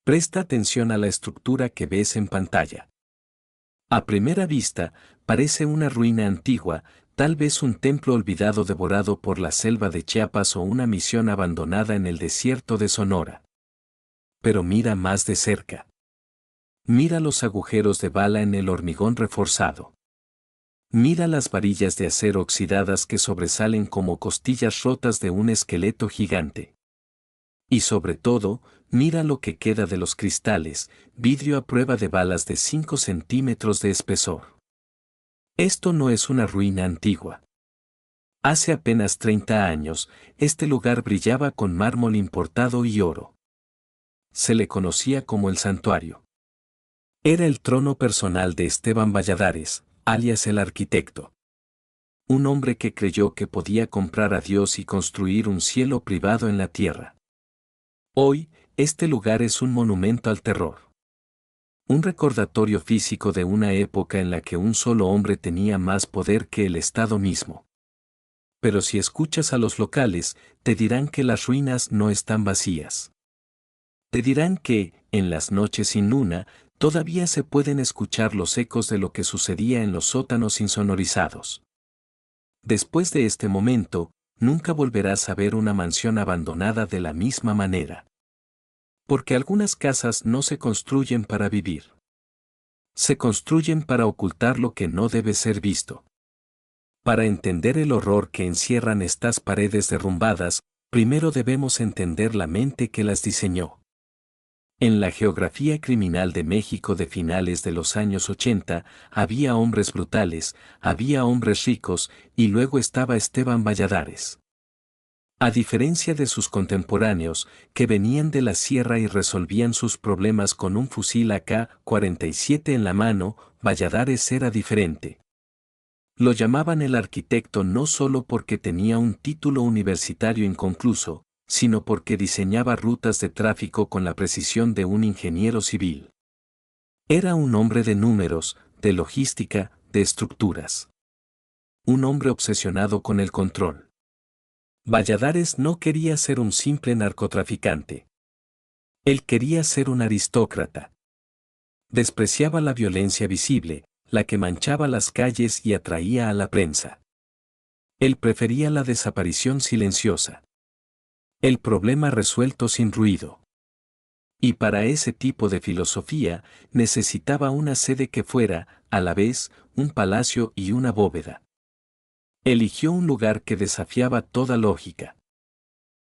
Presta atención a la estructura que ves en pantalla. A primera vista, parece una ruina antigua, tal vez un templo olvidado devorado por la selva de Chiapas o una misión abandonada en el desierto de Sonora. Pero mira más de cerca. Mira los agujeros de bala en el hormigón reforzado. Mira las varillas de acero oxidadas que sobresalen como costillas rotas de un esqueleto gigante. Y sobre todo, mira lo que queda de los cristales, vidrio a prueba de balas de 5 centímetros de espesor. Esto no es una ruina antigua. Hace apenas 30 años, este lugar brillaba con mármol importado y oro. Se le conocía como el santuario. Era el trono personal de Esteban Valladares, alias el arquitecto. Un hombre que creyó que podía comprar a Dios y construir un cielo privado en la tierra. Hoy, este lugar es un monumento al terror. Un recordatorio físico de una época en la que un solo hombre tenía más poder que el Estado mismo. Pero si escuchas a los locales, te dirán que las ruinas no están vacías. Te dirán que, en las noches sin luna, todavía se pueden escuchar los ecos de lo que sucedía en los sótanos insonorizados. Después de este momento, nunca volverás a ver una mansión abandonada de la misma manera. Porque algunas casas no se construyen para vivir. Se construyen para ocultar lo que no debe ser visto. Para entender el horror que encierran estas paredes derrumbadas, primero debemos entender la mente que las diseñó. En la geografía criminal de México de finales de los años 80, había hombres brutales, había hombres ricos, y luego estaba Esteban Valladares. A diferencia de sus contemporáneos, que venían de la sierra y resolvían sus problemas con un fusil AK-47 en la mano, Valladares era diferente. Lo llamaban el arquitecto no solo porque tenía un título universitario inconcluso, sino porque diseñaba rutas de tráfico con la precisión de un ingeniero civil. Era un hombre de números, de logística, de estructuras. Un hombre obsesionado con el control. Valladares no quería ser un simple narcotraficante. Él quería ser un aristócrata. Despreciaba la violencia visible, la que manchaba las calles y atraía a la prensa. Él prefería la desaparición silenciosa. El problema resuelto sin ruido. Y para ese tipo de filosofía, necesitaba una sede que fuera, a la vez, un palacio y una bóveda. Eligió un lugar que desafiaba toda lógica.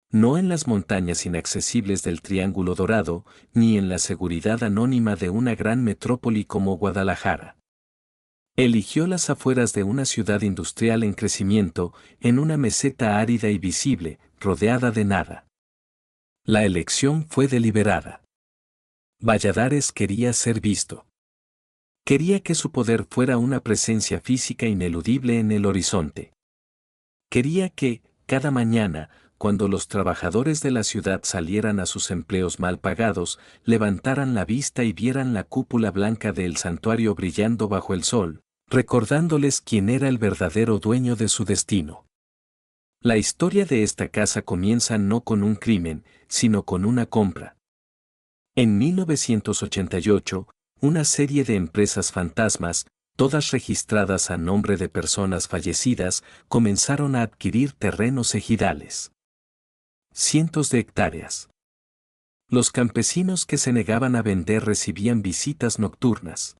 No en las montañas inaccesibles del Triángulo Dorado, ni en la seguridad anónima de una gran metrópoli como Guadalajara. Eligió las afueras de una ciudad industrial en crecimiento, en una meseta árida y visible, rodeada de nada. La elección fue deliberada. Valladares quería ser visto. Quería que su poder fuera una presencia física ineludible en el horizonte. Quería que, cada mañana, cuando los trabajadores de la ciudad salieran a sus empleos mal pagados, levantaran la vista y vieran la cúpula blanca del santuario brillando bajo el sol, recordándoles quién era el verdadero dueño de su destino. La historia de esta casa comienza no con un crimen, sino con una compra. En 1988, una serie de empresas fantasmas, todas registradas a nombre de personas fallecidas, comenzaron a adquirir terrenos ejidales. Cientos de hectáreas. Los campesinos que se negaban a vender recibían visitas nocturnas.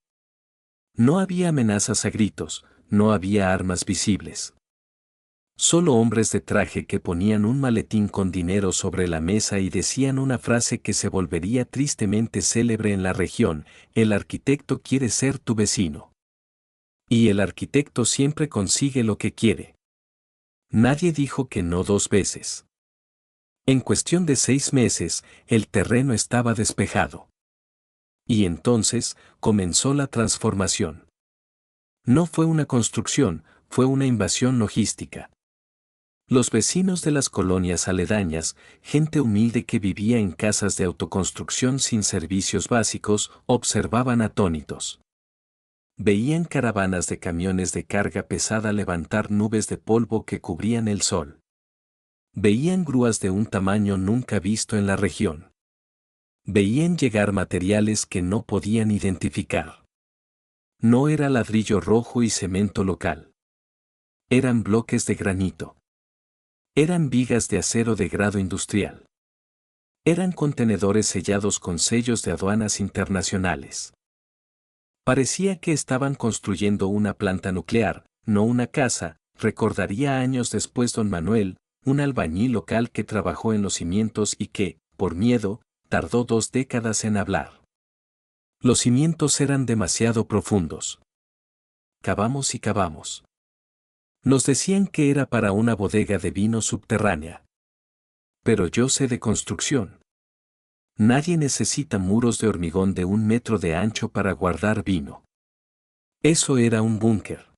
No había amenazas a gritos, no había armas visibles. Solo hombres de traje que ponían un maletín con dinero sobre la mesa y decían una frase que se volvería tristemente célebre en la región: el arquitecto quiere ser tu vecino. Y el arquitecto siempre consigue lo que quiere. Nadie dijo que no dos veces. En cuestión de 6 meses, el terreno estaba despejado. Y entonces, comenzó la transformación. No fue una construcción, fue una invasión logística. Los vecinos de las colonias aledañas, gente humilde que vivía en casas de autoconstrucción sin servicios básicos, observaban atónitos. Veían caravanas de camiones de carga pesada levantar nubes de polvo que cubrían el sol. Veían grúas de un tamaño nunca visto en la región. Veían llegar materiales que no podían identificar. No era ladrillo rojo y cemento local. Eran bloques de granito. Eran vigas de acero de grado industrial. Eran contenedores sellados con sellos de aduanas internacionales. Parecía que estaban construyendo una planta nuclear, no una casa, recordaría años después don Manuel, un albañil local que trabajó en los cimientos y que, por miedo, tardó 2 décadas en hablar. Los cimientos eran demasiado profundos. Cavamos y cavamos. Nos decían que era para una bodega de vino subterránea. Pero yo sé de construcción. Nadie necesita muros de hormigón de 1 metro de ancho para guardar vino. Eso era un búnker.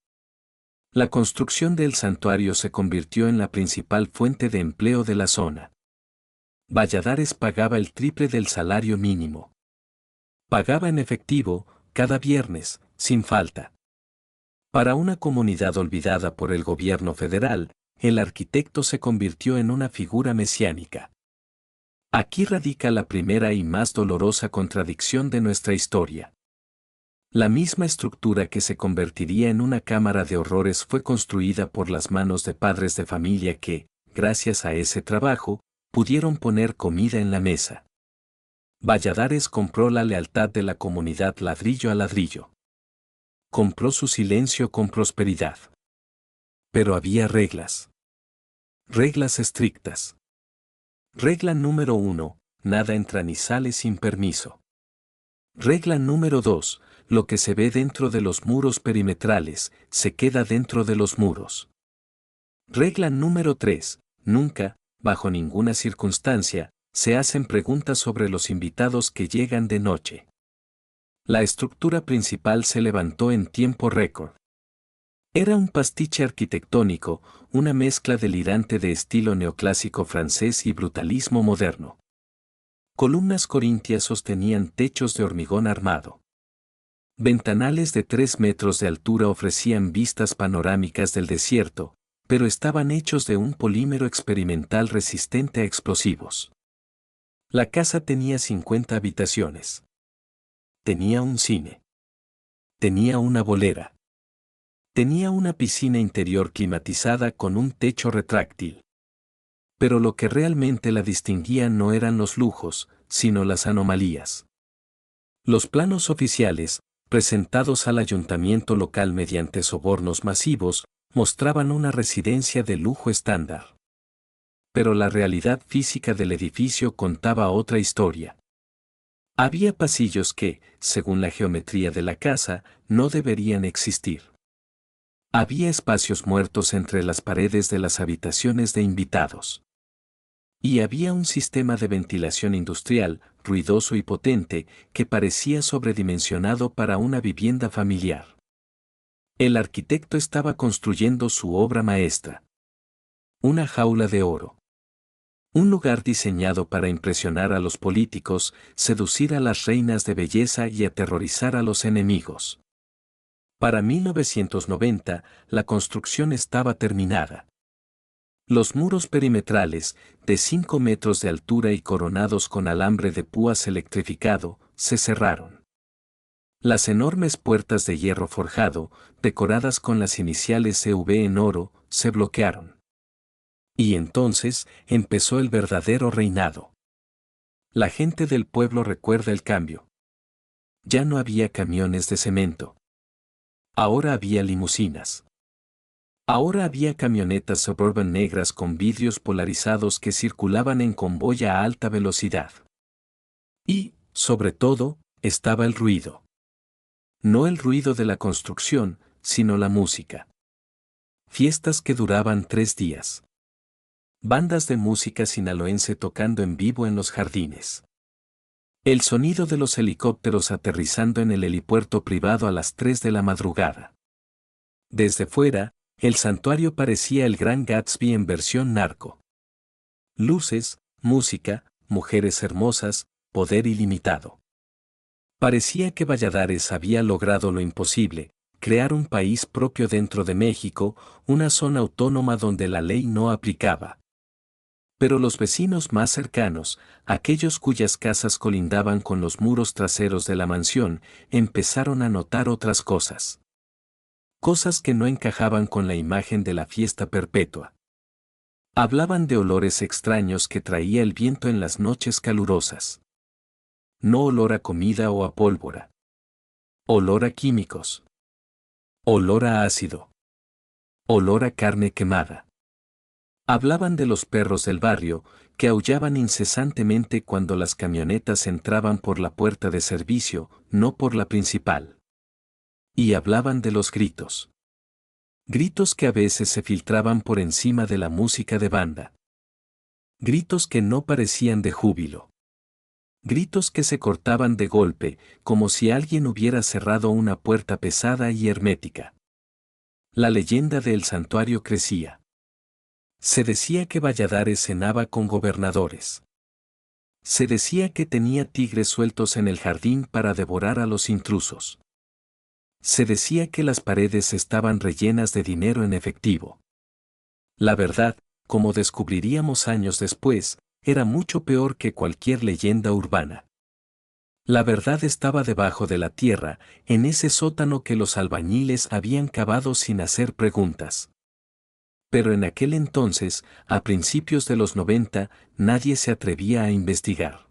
La construcción del santuario se convirtió en la principal fuente de empleo de la zona. Valladares pagaba el triple del salario mínimo. Pagaba en efectivo, cada viernes, sin falta. Para una comunidad olvidada por el gobierno federal, el arquitecto se convirtió en una figura mesiánica. Aquí radica la primera y más dolorosa contradicción de nuestra historia. La misma estructura que se convertiría en una cámara de horrores fue construida por las manos de padres de familia que, gracias a ese trabajo, pudieron poner comida en la mesa. Valladares compró la lealtad de la comunidad ladrillo a ladrillo. Compró su silencio con prosperidad. Pero había reglas. Reglas estrictas. Regla número 1, nada entra ni sale sin permiso. Regla número 2, lo que se ve dentro de los muros perimetrales, se queda dentro de los muros. Regla número 3, nunca, bajo ninguna circunstancia, se hacen preguntas sobre los invitados que llegan de noche. La estructura principal se levantó en tiempo récord. Era un pastiche arquitectónico, una mezcla delirante de estilo neoclásico francés y brutalismo moderno. Columnas corintias sostenían techos de hormigón armado. Ventanales de 3 metros de altura ofrecían vistas panorámicas del desierto, pero estaban hechos de un polímero experimental resistente a explosivos. La casa tenía 50 habitaciones. Tenía un cine. Tenía una bolera. Tenía una piscina interior climatizada con un techo retráctil. Pero lo que realmente la distinguía no eran los lujos, sino las anomalías. Los planos oficiales, presentados al ayuntamiento local mediante sobornos masivos, mostraban una residencia de lujo estándar. Pero la realidad física del edificio contaba otra historia. Había pasillos que, según la geometría de la casa, no deberían existir. Había espacios muertos entre las paredes de las habitaciones de invitados. Y había un sistema de ventilación industrial, ruidoso y potente, que parecía sobredimensionado para una vivienda familiar. El arquitecto estaba construyendo su obra maestra. Una jaula de oro. Un lugar diseñado para impresionar a los políticos, seducir a las reinas de belleza y aterrorizar a los enemigos. Para 1990, la construcción estaba terminada. Los muros perimetrales, de 5 metros de altura y coronados con alambre de púas electrificado, se cerraron. Las enormes puertas de hierro forjado, decoradas con las iniciales EV en oro, se bloquearon. Y entonces empezó el verdadero reinado. La gente del pueblo recuerda el cambio. Ya no había camiones de cemento. Ahora había limusinas. Ahora había camionetas Suburban negras con vidrios polarizados que circulaban en convoy a alta velocidad. Y, sobre todo, estaba el ruido. No el ruido de la construcción, sino la música. Fiestas que duraban 3 días. Bandas de música sinaloense tocando en vivo en los jardines. El sonido de los helicópteros aterrizando en el helipuerto privado a las 3 de la madrugada. Desde fuera, el santuario parecía el Gran Gatsby en versión narco. Luces, música, mujeres hermosas, poder ilimitado. Parecía que Valladares había logrado lo imposible, crear un país propio dentro de México, una zona autónoma donde la ley no aplicaba. Pero los vecinos más cercanos, aquellos cuyas casas colindaban con los muros traseros de la mansión, empezaron a notar otras cosas. Cosas que no encajaban con la imagen de la fiesta perpetua. Hablaban de olores extraños que traía el viento en las noches calurosas. No olor a comida o a pólvora. Olor a químicos. Olor a ácido. Olor a carne quemada. Hablaban de los perros del barrio, que aullaban incesantemente cuando las camionetas entraban por la puerta de servicio, no por la principal. Y hablaban de los gritos. Gritos que a veces se filtraban por encima de la música de banda. Gritos que no parecían de júbilo. Gritos que se cortaban de golpe, como si alguien hubiera cerrado una puerta pesada y hermética. La leyenda del santuario crecía. Se decía que Valladares cenaba con gobernadores. Se decía que tenía tigres sueltos en el jardín para devorar a los intrusos. Se decía que las paredes estaban rellenas de dinero en efectivo. La verdad, como descubriríamos años después, era mucho peor que cualquier leyenda urbana. La verdad estaba debajo de la tierra, en ese sótano que los albañiles habían cavado sin hacer preguntas. Pero en aquel entonces, a principios de los 90, nadie se atrevía a investigar.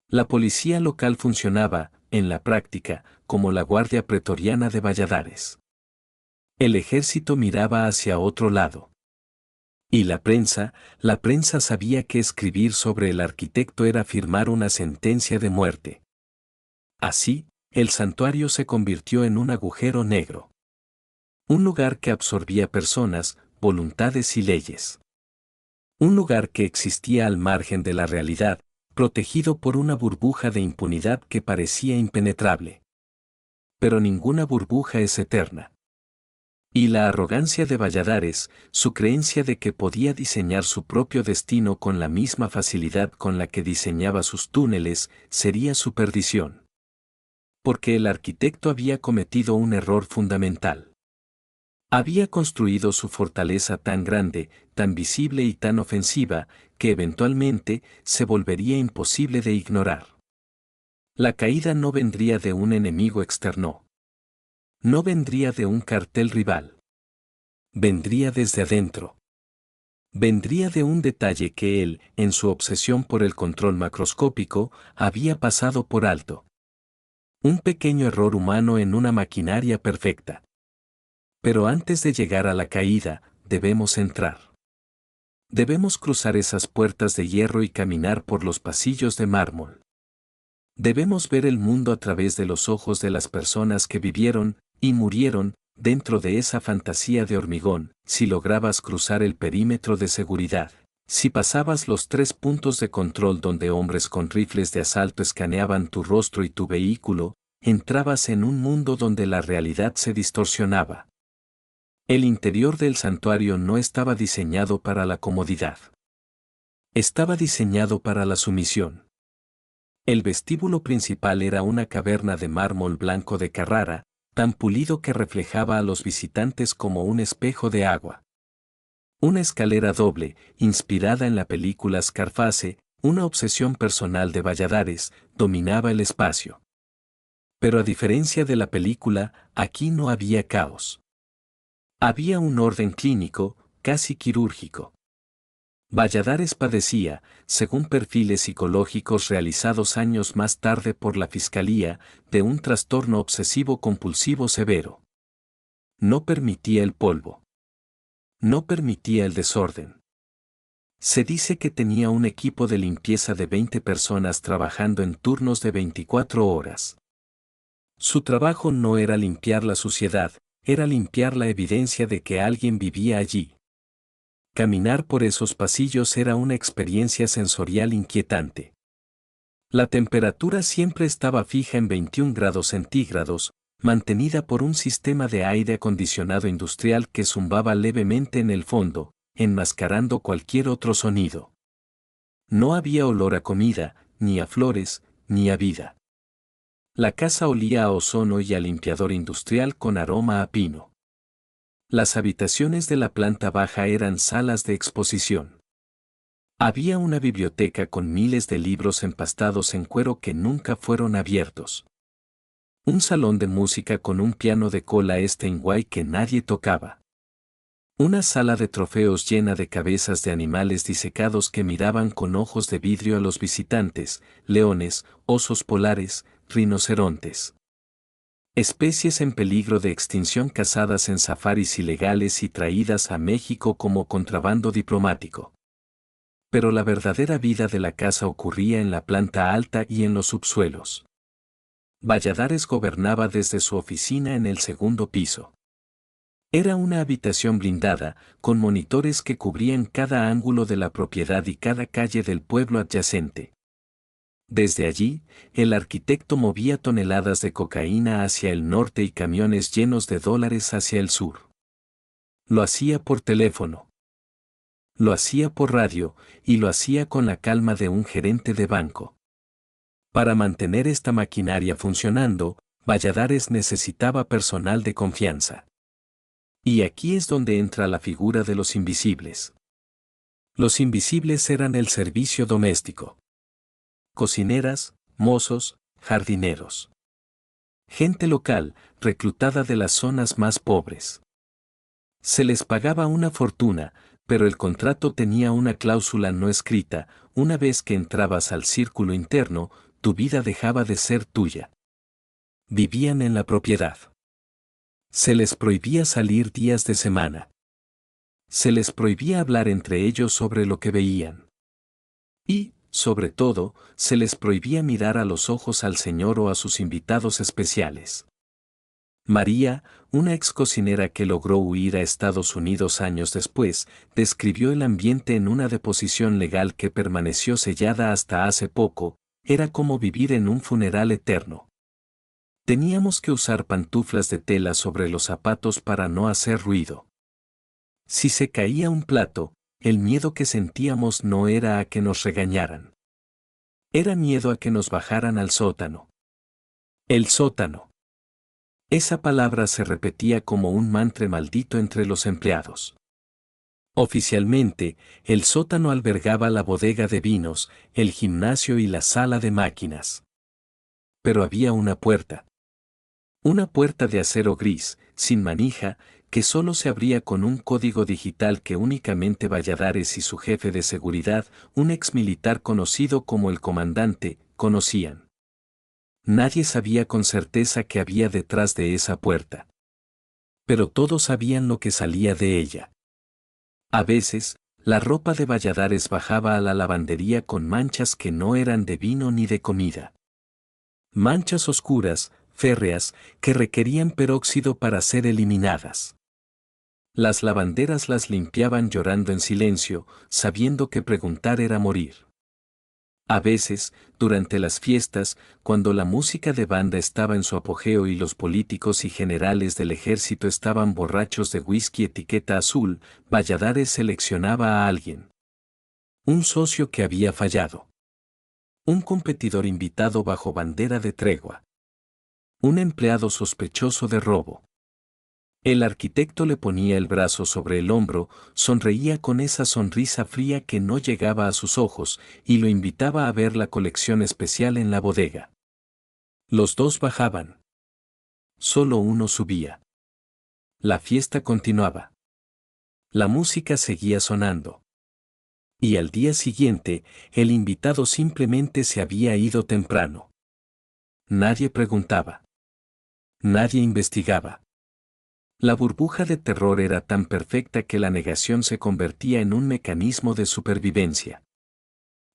La policía local funcionaba, en la práctica, como la Guardia Pretoriana de Valladares. El ejército miraba hacia otro lado. Y la prensa sabía que escribir sobre el arquitecto era firmar una sentencia de muerte. Así, el santuario se convirtió en un agujero negro. Un lugar que absorbía personas, voluntades y leyes. Un lugar que existía al margen de la realidad, protegido por una burbuja de impunidad que parecía impenetrable. Pero ninguna burbuja es eterna. Y la arrogancia de Valladares, su creencia de que podía diseñar su propio destino con la misma facilidad con la que diseñaba sus túneles, sería su perdición. Porque el arquitecto había cometido un error fundamental. Había construido su fortaleza tan grande, tan visible y tan ofensiva, que eventualmente se volvería imposible de ignorar. La caída no vendría de un enemigo externo. No vendría de un cartel rival. Vendría desde adentro. Vendría de un detalle que él, en su obsesión por el control macroscópico, había pasado por alto. Un pequeño error humano en una maquinaria perfecta. Pero antes de llegar a la caída, debemos entrar. Debemos cruzar esas puertas de hierro y caminar por los pasillos de mármol. Debemos ver el mundo a través de los ojos de las personas que vivieron y murieron dentro de esa fantasía de hormigón, si lograbas cruzar el perímetro de seguridad. Si pasabas los 3 puntos de control donde hombres con rifles de asalto escaneaban tu rostro y tu vehículo, entrabas en un mundo donde la realidad se distorsionaba. El interior del santuario no estaba diseñado para la comodidad. Estaba diseñado para la sumisión. El vestíbulo principal era una caverna de mármol blanco de Carrara, tan pulido que reflejaba a los visitantes como un espejo de agua. Una escalera doble, inspirada en la película Scarface, una obsesión personal de Valladares, dominaba el espacio. Pero a diferencia de la película, aquí no había caos. Había un orden clínico, casi quirúrgico. Valladares padecía, según perfiles psicológicos realizados años más tarde por la Fiscalía, de un trastorno obsesivo-compulsivo severo. No permitía el polvo. No permitía el desorden. Se dice que tenía un equipo de limpieza de 20 personas trabajando en turnos de 24 horas. Su trabajo no era limpiar la suciedad, era limpiar la evidencia de que alguien vivía allí. Caminar por esos pasillos era una experiencia sensorial inquietante. La temperatura siempre estaba fija en 21 grados centígrados, mantenida por un sistema de aire acondicionado industrial que zumbaba levemente en el fondo, enmascarando cualquier otro sonido. No había olor a comida, ni a flores, ni a vida. La casa olía a ozono y a limpiador industrial con aroma a pino. Las habitaciones de la planta baja eran salas de exposición. Había una biblioteca con miles de libros empastados en cuero que nunca fueron abiertos. Un salón de música con un piano de cola Steinway que nadie tocaba. Una sala de trofeos llena de cabezas de animales disecados que miraban con ojos de vidrio a los visitantes, leones, osos polares, rinocerontes. Especies en peligro de extinción cazadas en safaris ilegales y traídas a México como contrabando diplomático. Pero la verdadera vida de la casa ocurría en la planta alta y en los subsuelos. Valladares gobernaba desde su oficina en el segundo piso. Era una habitación blindada, con monitores que cubrían cada ángulo de la propiedad y cada calle del pueblo adyacente. Desde allí, el arquitecto movía toneladas de cocaína hacia el norte y camiones llenos de dólares hacia el sur. Lo hacía por teléfono. Lo hacía por radio, y lo hacía con la calma de un gerente de banco. Para mantener esta maquinaria funcionando, Valladares necesitaba personal de confianza. Y aquí es donde entra la figura de los invisibles. Los invisibles eran el servicio doméstico. Cocineras, mozos, jardineros. Gente local, reclutada de las zonas más pobres. Se les pagaba una fortuna, pero el contrato tenía una cláusula no escrita: una vez que entrabas al círculo interno, tu vida dejaba de ser tuya. Vivían en la propiedad. Se les prohibía salir días de semana. Se les prohibía hablar entre ellos sobre lo que veían. Y, sobre todo, se les prohibía mirar a los ojos al señor o a sus invitados especiales. María, una ex cocinera que logró huir a Estados Unidos años después, describió el ambiente en una deposición legal que permaneció sellada hasta hace poco: era como vivir en un funeral eterno. Teníamos que usar pantuflas de tela sobre los zapatos para no hacer ruido. Si se caía un plato, el miedo que sentíamos no era a que nos regañaran. Era miedo a que nos bajaran al sótano. El sótano. Esa palabra se repetía como un mantra maldito entre los empleados. Oficialmente, el sótano albergaba la bodega de vinos, el gimnasio y la sala de máquinas. Pero había una puerta. Una puerta de acero gris, sin manija, que solo se abría con un código digital que únicamente Valladares y su jefe de seguridad, un exmilitar conocido como el comandante, conocían. Nadie sabía con certeza qué había detrás de esa puerta. Pero todos sabían lo que salía de ella. A veces, la ropa de Valladares bajaba a la lavandería con manchas que no eran de vino ni de comida. Manchas oscuras, férreas, que requerían peróxido para ser eliminadas. Las lavanderas las limpiaban llorando en silencio, sabiendo que preguntar era morir. A veces, durante las fiestas, cuando la música de banda estaba en su apogeo y los políticos y generales del ejército estaban borrachos de whisky etiqueta azul, Valladares seleccionaba a alguien. Un socio que había fallado. Un competidor invitado bajo bandera de tregua. Un empleado sospechoso de robo. El arquitecto le ponía el brazo sobre el hombro, sonreía con esa sonrisa fría que no llegaba a sus ojos, y lo invitaba a ver la colección especial en la bodega. Los dos bajaban. Solo uno subía. La fiesta continuaba. La música seguía sonando. Y al día siguiente, el invitado simplemente se había ido temprano. Nadie preguntaba. Nadie investigaba. La burbuja de terror era tan perfecta que la negación se convertía en un mecanismo de supervivencia.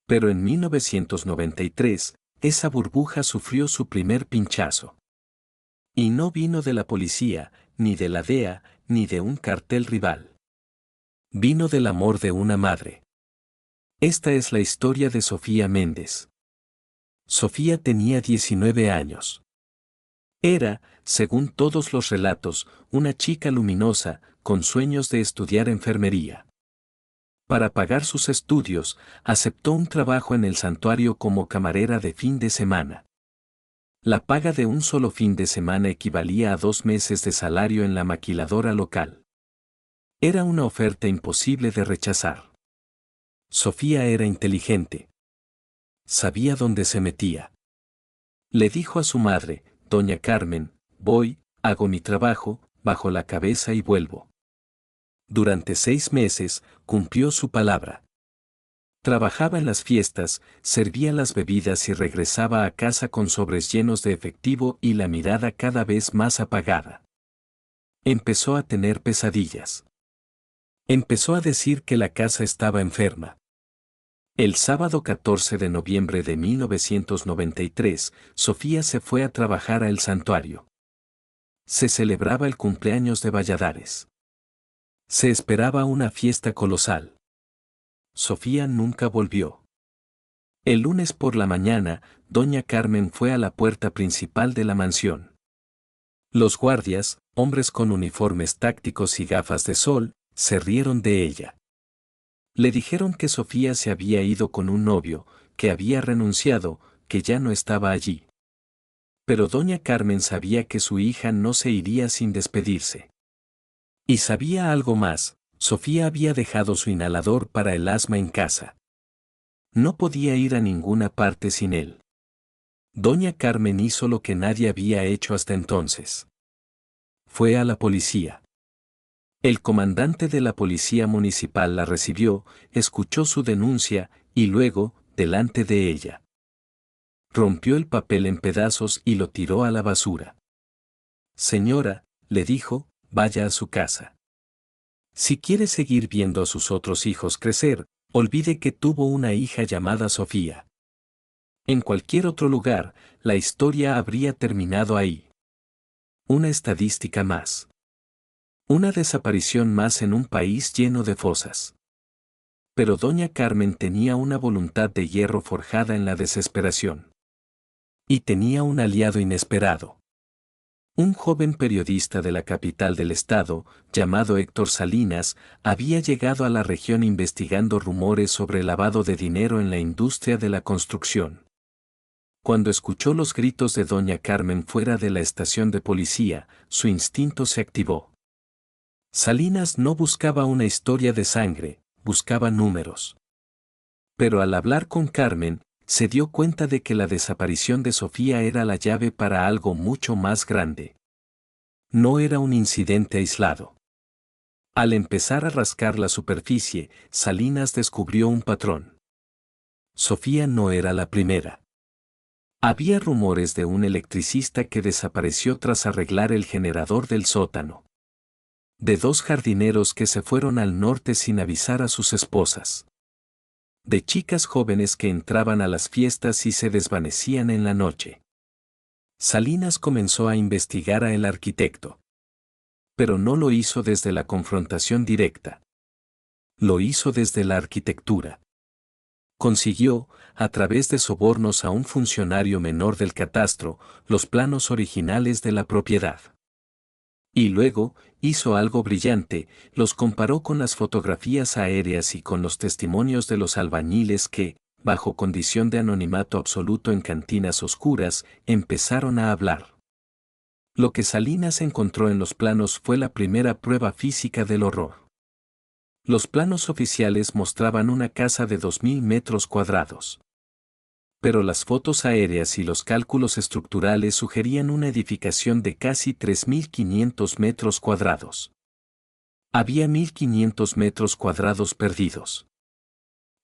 Pero en 1993, esa burbuja sufrió su primer pinchazo. Y no vino de la policía, ni de la DEA, ni de un cartel rival. Vino del amor de una madre. Esta es la historia de Sofía Méndez. Sofía tenía 19 años. Era, según todos los relatos, una chica luminosa, con sueños de estudiar enfermería. Para pagar sus estudios, aceptó un trabajo en el santuario como camarera de fin de semana. La paga de un solo fin de semana equivalía a 2 meses de salario en la maquiladora local. Era una oferta imposible de rechazar. Sofía era inteligente. Sabía dónde se metía. Le dijo a su madre, doña Carmen, voy, hago mi trabajo, bajo la cabeza y vuelvo. Durante 6 meses, cumplió su palabra. Trabajaba en las fiestas, servía las bebidas y regresaba a casa con sobres llenos de efectivo y la mirada cada vez más apagada. Empezó a tener pesadillas. Empezó a decir que la casa estaba enferma. El sábado 14 de noviembre de 1993, Sofía se fue a trabajar a El Santuario. Se celebraba el cumpleaños de Valladares. Se esperaba una fiesta colosal. Sofía nunca volvió. El lunes por la mañana, doña Carmen fue a la puerta principal de la mansión. Los guardias, hombres con uniformes tácticos y gafas de sol, se rieron de ella. Le dijeron que Sofía se había ido con un novio, que había renunciado, que ya no estaba allí. Pero doña Carmen sabía que su hija no se iría sin despedirse. Y sabía algo más, Sofía había dejado su inhalador para el asma en casa. No podía ir a ninguna parte sin él. Doña Carmen hizo lo que nadie había hecho hasta entonces. Fue a la policía. El comandante de la policía municipal la recibió, escuchó su denuncia, y luego, delante de ella, rompió el papel en pedazos y lo tiró a la basura. Señora, le dijo, vaya a su casa. Si quiere seguir viendo a sus otros hijos crecer, olvide que tuvo una hija llamada Sofía. En cualquier otro lugar, la historia habría terminado ahí. Una estadística más. Una desaparición más en un país lleno de fosas. Pero doña Carmen tenía una voluntad de hierro forjada en la desesperación. Y tenía un aliado inesperado. Un joven periodista de la capital del estado, llamado Héctor Salinas, había llegado a la región investigando rumores sobre lavado de dinero en la industria de la construcción. Cuando escuchó los gritos de doña Carmen fuera de la estación de policía, su instinto se activó. Salinas no buscaba una historia de sangre, buscaba números. Pero al hablar con Carmen, se dio cuenta de que la desaparición de Sofía era la llave para algo mucho más grande. No era un incidente aislado. Al empezar a rascar la superficie, Salinas descubrió un patrón. Sofía no era la primera. Había rumores de un electricista que desapareció tras arreglar el generador del sótano. De 2 jardineros que se fueron al norte sin avisar a sus esposas. De chicas jóvenes que entraban a las fiestas y se desvanecían en la noche. Salinas comenzó a investigar a el arquitecto. Pero no lo hizo desde la confrontación directa. Lo hizo desde la arquitectura. Consiguió, a través de sobornos a un funcionario menor del catastro, los planos originales de la propiedad. Y luego, hizo algo brillante, los comparó con las fotografías aéreas y con los testimonios de los albañiles que, bajo condición de anonimato absoluto en cantinas oscuras, empezaron a hablar. Lo que Salinas encontró en los planos fue la primera prueba física del horror. Los planos oficiales mostraban una casa de 2.000 metros cuadrados. Pero las fotos aéreas y los cálculos estructurales sugerían una edificación de casi 3.500 metros cuadrados. Había 1.500 metros cuadrados perdidos.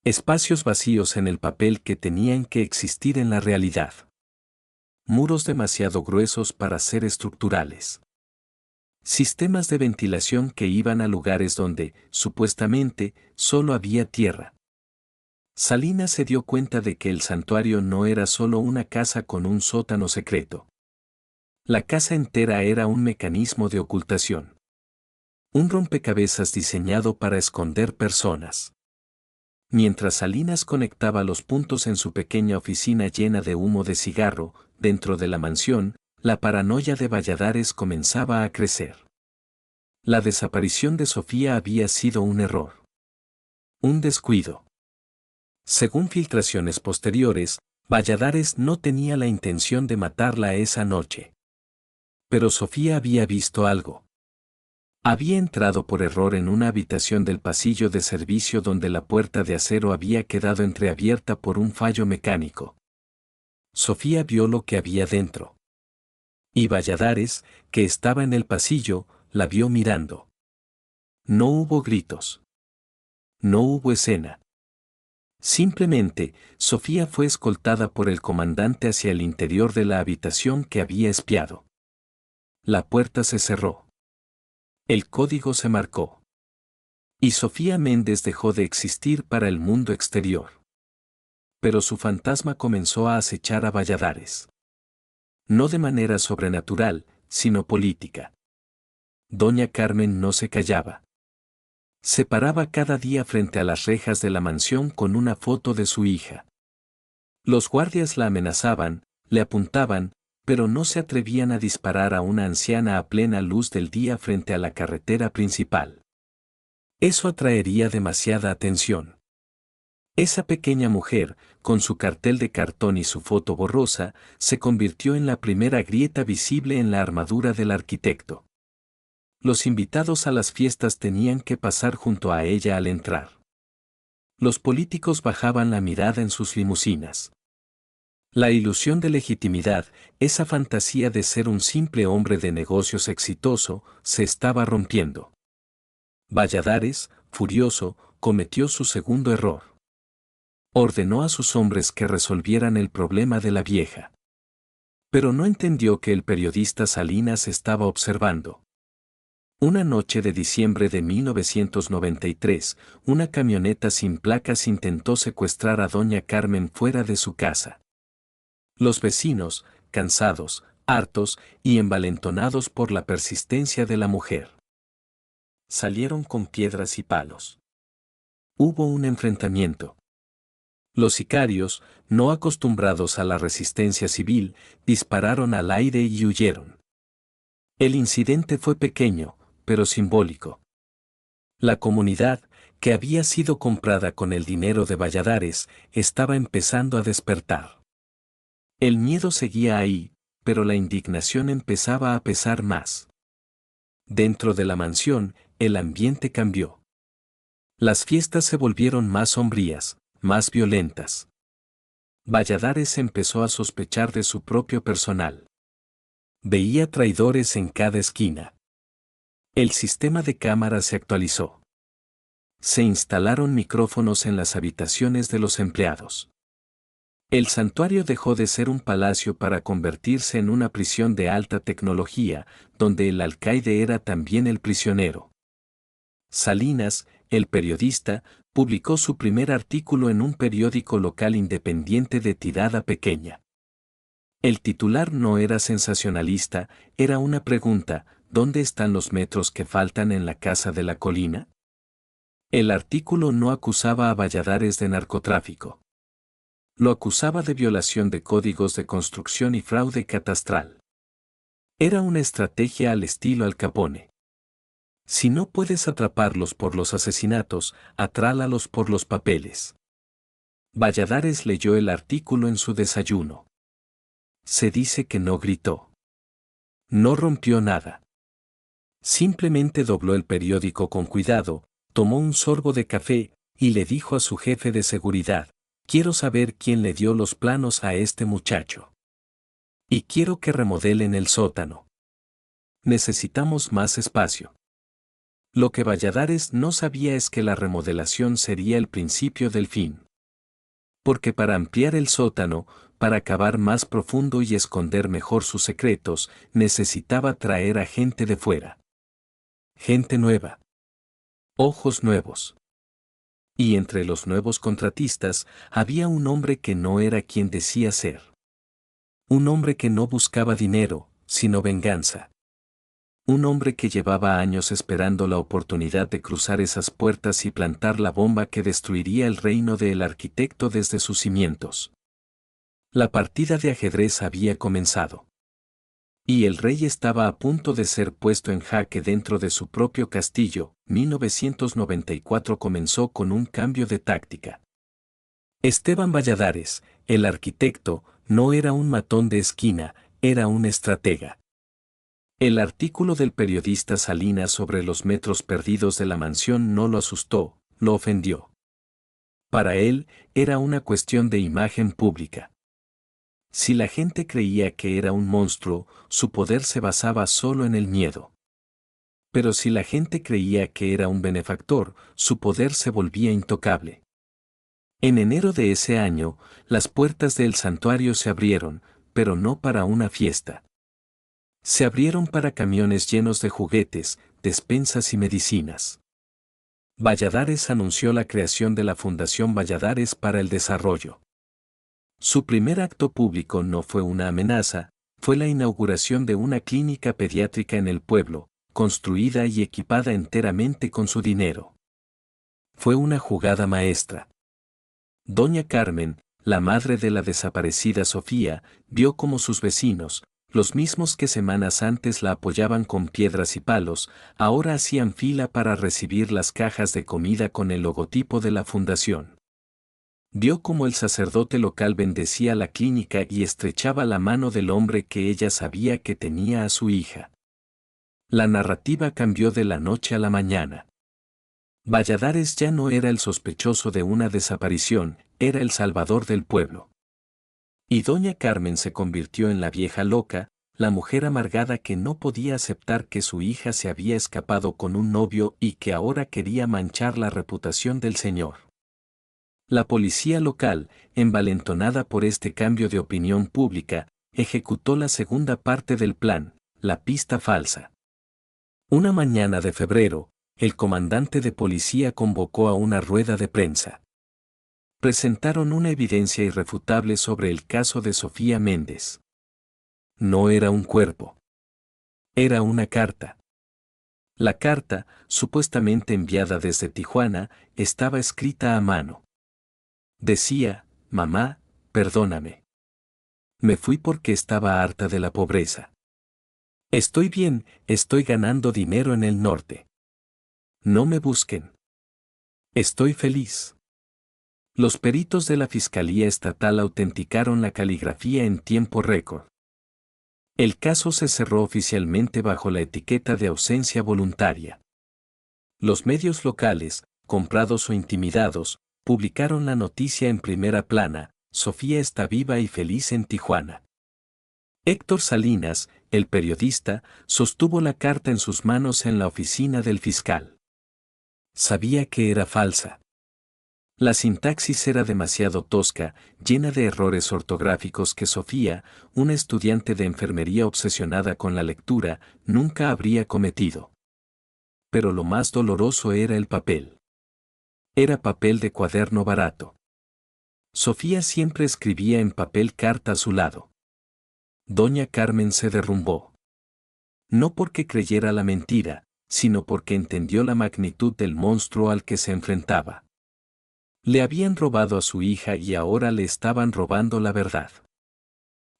Espacios vacíos en el papel que tenían que existir en la realidad. Muros demasiado gruesos para ser estructurales. Sistemas de ventilación que iban a lugares donde, supuestamente, solo había tierra. Salinas se dio cuenta de que el santuario no era solo una casa con un sótano secreto. La casa entera era un mecanismo de ocultación. Un rompecabezas diseñado para esconder personas. Mientras Salinas conectaba los puntos en su pequeña oficina llena de humo de cigarro, dentro de la mansión, la paranoia de Valladares comenzaba a crecer. La desaparición de Sofía había sido un error. Un descuido. Según filtraciones posteriores, Valladares no tenía la intención de matarla esa noche. Pero Sofía había visto algo. Había entrado por error en una habitación del pasillo de servicio donde la puerta de acero había quedado entreabierta por un fallo mecánico. Sofía vio lo que había dentro. Y Valladares, que estaba en el pasillo, la vio mirando. No hubo gritos. No hubo escena. Simplemente, Sofía fue escoltada por el comandante hacia el interior de la habitación que había espiado. La puerta se cerró. El código se marcó. Y Sofía Méndez dejó de existir para el mundo exterior. Pero su fantasma comenzó a acechar a Valladares. No de manera sobrenatural, sino política. Doña Carmen no se callaba. Se paraba cada día frente a las rejas de la mansión con una foto de su hija. Los guardias la amenazaban, le apuntaban, pero no se atrevían a disparar a una anciana a plena luz del día frente a la carretera principal. Eso atraería demasiada atención. Esa pequeña mujer, con su cartel de cartón y su foto borrosa, se convirtió en la primera grieta visible en la armadura del arquitecto. Los invitados a las fiestas tenían que pasar junto a ella al entrar. Los políticos bajaban la mirada en sus limusinas. La ilusión de legitimidad, esa fantasía de ser un simple hombre de negocios exitoso, se estaba rompiendo. Valladares, furioso, cometió su segundo error. Ordenó a sus hombres que resolvieran el problema de la vieja. Pero no entendió que el periodista Salinas estaba observando. Una noche de diciembre de 1993, una camioneta sin placas intentó secuestrar a doña Carmen fuera de su casa. Los vecinos, cansados, hartos y envalentonados por la persistencia de la mujer, salieron con piedras y palos. Hubo un enfrentamiento. Los sicarios, no acostumbrados a la resistencia civil, dispararon al aire y huyeron. El incidente fue pequeño, pero simbólico. La comunidad, que había sido comprada con el dinero de Valladares, estaba empezando a despertar. El miedo seguía ahí, pero la indignación empezaba a pesar más. Dentro de la mansión, el ambiente cambió. Las fiestas se volvieron más sombrías, más violentas. Valladares empezó a sospechar de su propio personal. Veía traidores en cada esquina. El sistema de cámaras se actualizó. Se instalaron micrófonos en las habitaciones de los empleados. El santuario dejó de ser un palacio para convertirse en una prisión de alta tecnología, donde el alcaide era también el prisionero. Salinas, el periodista, publicó su primer artículo en un periódico local independiente de tirada pequeña. El titular no era sensacionalista, era una pregunta: ¿dónde están los metros que faltan en la casa de la colina? El artículo no acusaba a Valladares de narcotráfico. Lo acusaba de violación de códigos de construcción y fraude catastral. Era una estrategia al estilo Al Capone. Si no puedes atraparlos por los asesinatos, atrálalos por los papeles. Valladares leyó el artículo en su desayuno. Se dice que no gritó. No rompió nada. Simplemente dobló el periódico con cuidado, tomó un sorbo de café, y le dijo a su jefe de seguridad: quiero saber quién le dio los planos a este muchacho. Y quiero que remodelen el sótano. Necesitamos más espacio. Lo que Valladares no sabía es que la remodelación sería el principio del fin. Porque para ampliar el sótano, para cavar más profundo y esconder mejor sus secretos, necesitaba traer a gente de fuera. Gente nueva. Ojos nuevos. Y entre los nuevos contratistas, había un hombre que no era quien decía ser. Un hombre que no buscaba dinero, sino venganza. Un hombre que llevaba años esperando la oportunidad de cruzar esas puertas y plantar la bomba que destruiría el reino del arquitecto desde sus cimientos. La partida de ajedrez había comenzado. Y el rey estaba a punto de ser puesto en jaque dentro de su propio castillo. 1994 comenzó con un cambio de táctica. Esteban Valladares, el arquitecto, no era un matón de esquina, era un estratega. El artículo del periodista Salinas sobre los metros perdidos de la mansión no lo asustó, lo ofendió. Para él, era una cuestión de imagen pública. Si la gente creía que era un monstruo, su poder se basaba solo en el miedo. Pero si la gente creía que era un benefactor, su poder se volvía intocable. En enero de ese año, las puertas del santuario se abrieron, pero no para una fiesta. Se abrieron para camiones llenos de juguetes, despensas y medicinas. Valladares anunció la creación de la Fundación Valladares para el Desarrollo. Su primer acto público no fue una amenaza, fue la inauguración de una clínica pediátrica en el pueblo, construida y equipada enteramente con su dinero. Fue una jugada maestra. Doña Carmen, la madre de la desaparecida Sofía, vio cómo sus vecinos, los mismos que semanas antes la apoyaban con piedras y palos, ahora hacían fila para recibir las cajas de comida con el logotipo de la fundación. Vio cómo el sacerdote local bendecía la clínica y estrechaba la mano del hombre que ella sabía que tenía a su hija. La narrativa cambió de la noche a la mañana. Valladares ya no era el sospechoso de una desaparición, era el salvador del pueblo. Y doña Carmen se convirtió en la vieja loca, la mujer amargada que no podía aceptar que su hija se había escapado con un novio y que ahora quería manchar la reputación del señor. La policía local, envalentonada por este cambio de opinión pública, ejecutó la segunda parte del plan, la pista falsa. Una mañana de febrero, el comandante de policía convocó a una rueda de prensa. Presentaron una evidencia irrefutable sobre el caso de Sofía Méndez. No era un cuerpo. Era una carta. La carta, supuestamente enviada desde Tijuana, estaba escrita a mano. Decía, mamá, perdóname. Me fui porque estaba harta de la pobreza. Estoy bien, estoy ganando dinero en el norte. No me busquen. Estoy feliz. Los peritos de la Fiscalía Estatal autenticaron la caligrafía en tiempo récord. El caso se cerró oficialmente bajo la etiqueta de ausencia voluntaria. Los medios locales, comprados o intimidados, publicaron la noticia en primera plana: Sofía está viva y feliz en Tijuana. Héctor Salinas, el periodista, sostuvo la carta en sus manos en la oficina del fiscal. Sabía que era falsa. La sintaxis era demasiado tosca, llena de errores ortográficos que Sofía, una estudiante de enfermería obsesionada con la lectura, nunca habría cometido. Pero lo más doloroso era el papel. Era papel de cuaderno barato. Sofía siempre escribía en papel carta a su lado. Doña Carmen se derrumbó. No porque creyera la mentira, sino porque entendió la magnitud del monstruo al que se enfrentaba. Le habían robado a su hija y ahora le estaban robando la verdad.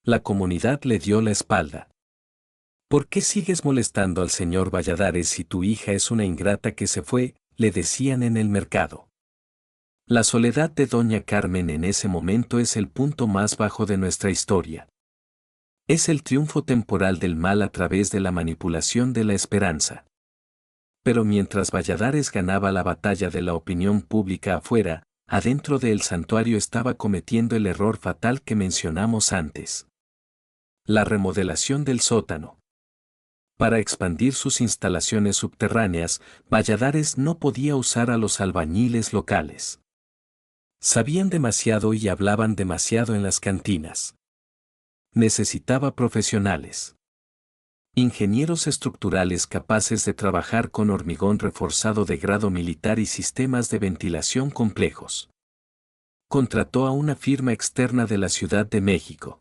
La comunidad le dio la espalda. ¿Por qué sigues molestando al señor Valladares si tu hija es una ingrata que se fue?, le decían en el mercado. La soledad de doña Carmen en ese momento es el punto más bajo de nuestra historia. Es el triunfo temporal del mal a través de la manipulación de la esperanza. Pero mientras Valladares ganaba la batalla de la opinión pública afuera, adentro del santuario estaba cometiendo el error fatal que mencionamos antes. La remodelación del sótano. Para expandir sus instalaciones subterráneas, Valladares no podía usar a los albañiles locales. Sabían demasiado y hablaban demasiado en las cantinas. Necesitaba profesionales. Ingenieros estructurales capaces de trabajar con hormigón reforzado de grado militar y sistemas de ventilación complejos. Contrató a una firma externa de la Ciudad de México.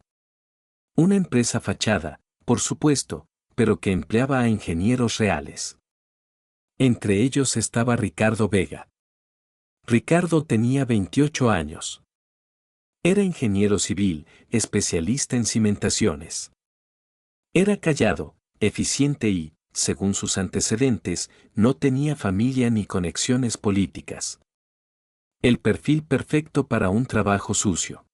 Una empresa fachada, por supuesto, pero que empleaba a ingenieros reales. Entre ellos estaba Ricardo Vega. Ricardo tenía 28 años. Era ingeniero civil, especialista en cimentaciones. Era callado, eficiente y, según sus antecedentes, no tenía familia ni conexiones políticas. El perfil perfecto para un trabajo sucio.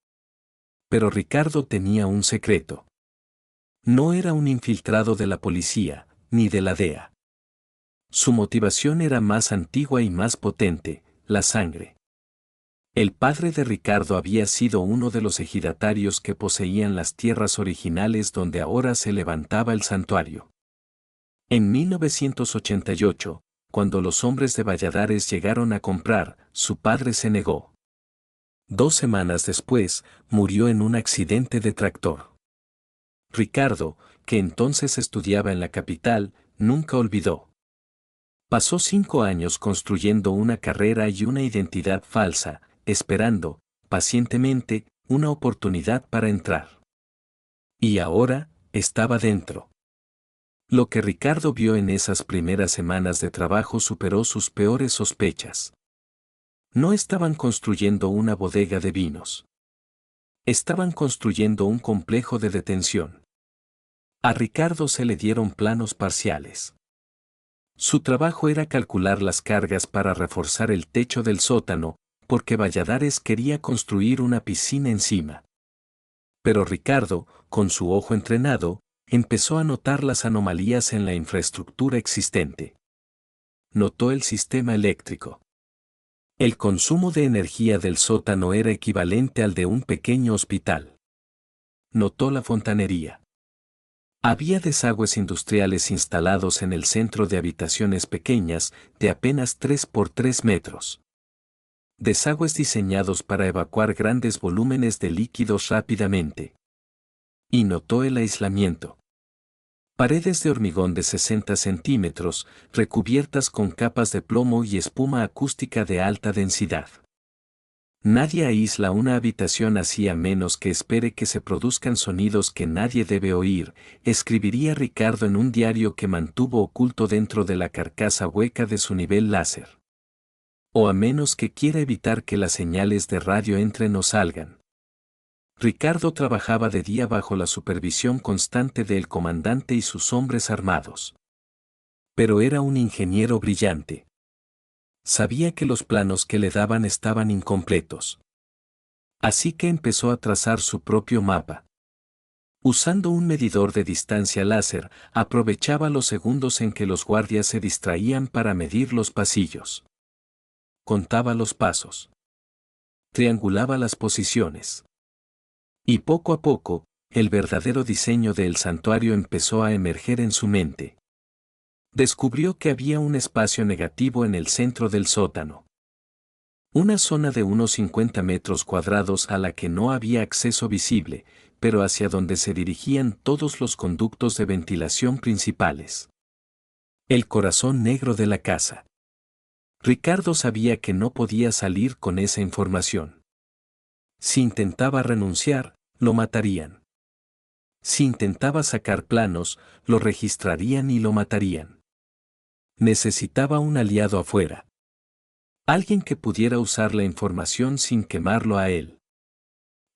Pero Ricardo tenía un secreto. No era un infiltrado de la policía, ni de la DEA. Su motivación era más antigua y más potente, la sangre. El padre de Ricardo había sido uno de los ejidatarios que poseían las tierras originales donde ahora se levantaba el santuario. En 1988, cuando los hombres de Valladares llegaron a comprar, su padre se negó. 2 semanas después, murió en un accidente de tractor. Ricardo, que entonces estudiaba en la capital, nunca olvidó. Pasó 5 años construyendo una carrera y una identidad falsa, esperando, pacientemente, una oportunidad para entrar. Y ahora, estaba dentro. Lo que Ricardo vio en esas primeras semanas de trabajo superó sus peores sospechas. No estaban construyendo una bodega de vinos. Estaban construyendo un complejo de detención. A Ricardo se le dieron planos parciales. Su trabajo era calcular las cargas para reforzar el techo del sótano, porque Valladares quería construir una piscina encima. Pero Ricardo, con su ojo entrenado, empezó a notar las anomalías en la infraestructura existente. Notó el sistema eléctrico. El consumo de energía del sótano era equivalente al de un pequeño hospital. Notó la fontanería. Había desagües industriales instalados en el centro de habitaciones pequeñas, de apenas 3 por 3 metros. Desagües diseñados para evacuar grandes volúmenes de líquidos rápidamente. Y notó el aislamiento. Paredes de hormigón de 60 centímetros, recubiertas con capas de plomo y espuma acústica de alta densidad. Nadie aísla una habitación así a menos que espere que se produzcan sonidos que nadie debe oír, escribiría Ricardo en un diario que mantuvo oculto dentro de la carcasa hueca de su nivel láser. O a menos que quiera evitar que las señales de radio entren o salgan. Ricardo trabajaba de día bajo la supervisión constante del comandante y sus hombres armados. Pero era un ingeniero brillante. Sabía que los planos que le daban estaban incompletos. Así que empezó a trazar su propio mapa. Usando un medidor de distancia láser, aprovechaba los segundos en que los guardias se distraían para medir los pasillos. Contaba los pasos. Triangulaba las posiciones. Y poco a poco, el verdadero diseño del santuario empezó a emerger en su mente. Descubrió que había un espacio negativo en el centro del sótano. Una zona de unos 50 metros cuadrados a la que no había acceso visible, pero hacia donde se dirigían todos los conductos de ventilación principales. El corazón negro de la casa. Ricardo sabía que no podía salir con esa información. Si intentaba renunciar, lo matarían. Si intentaba sacar planos, lo registrarían y lo matarían. Necesitaba un aliado afuera. Alguien que pudiera usar la información sin quemarlo a él.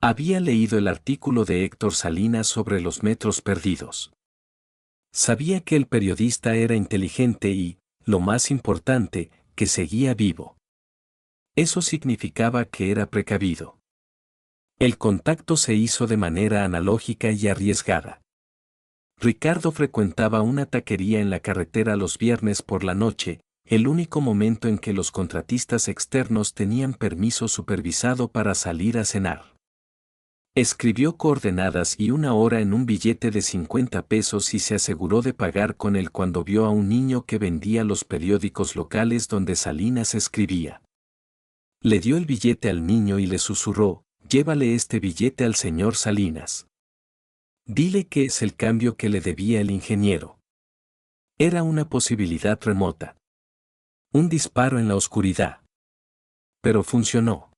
Había leído el artículo de Héctor Salinas sobre los metros perdidos. Sabía que el periodista era inteligente y, lo más importante, que seguía vivo. Eso significaba que era precavido. El contacto se hizo de manera analógica y arriesgada. Ricardo frecuentaba una taquería en la carretera los viernes por la noche, el único momento en que los contratistas externos tenían permiso supervisado para salir a cenar. Escribió coordenadas y una hora en un billete de 50 pesos y se aseguró de pagar con él cuando vio a un niño que vendía los periódicos locales donde Salinas escribía. Le dio el billete al niño y le susurró: «Llévale este billete al señor Salinas. Dile que es el cambio que le debía el ingeniero». Era una posibilidad remota. Un disparo en la oscuridad. Pero funcionó.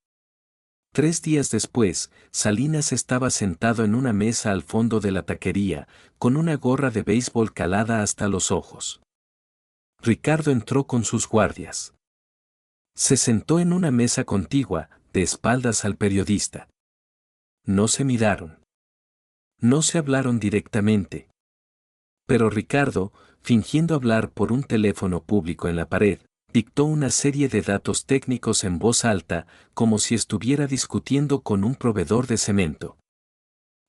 3 días después, Salinas estaba sentado en una mesa al fondo de la taquería, con una gorra de béisbol calada hasta los ojos. Ricardo entró con sus guardias. Se sentó en una mesa contigua, de espaldas al periodista. No se miraron. No se hablaron directamente. Pero Ricardo, fingiendo hablar por un teléfono público en la pared, dictó una serie de datos técnicos en voz alta, como si estuviera discutiendo con un proveedor de cemento.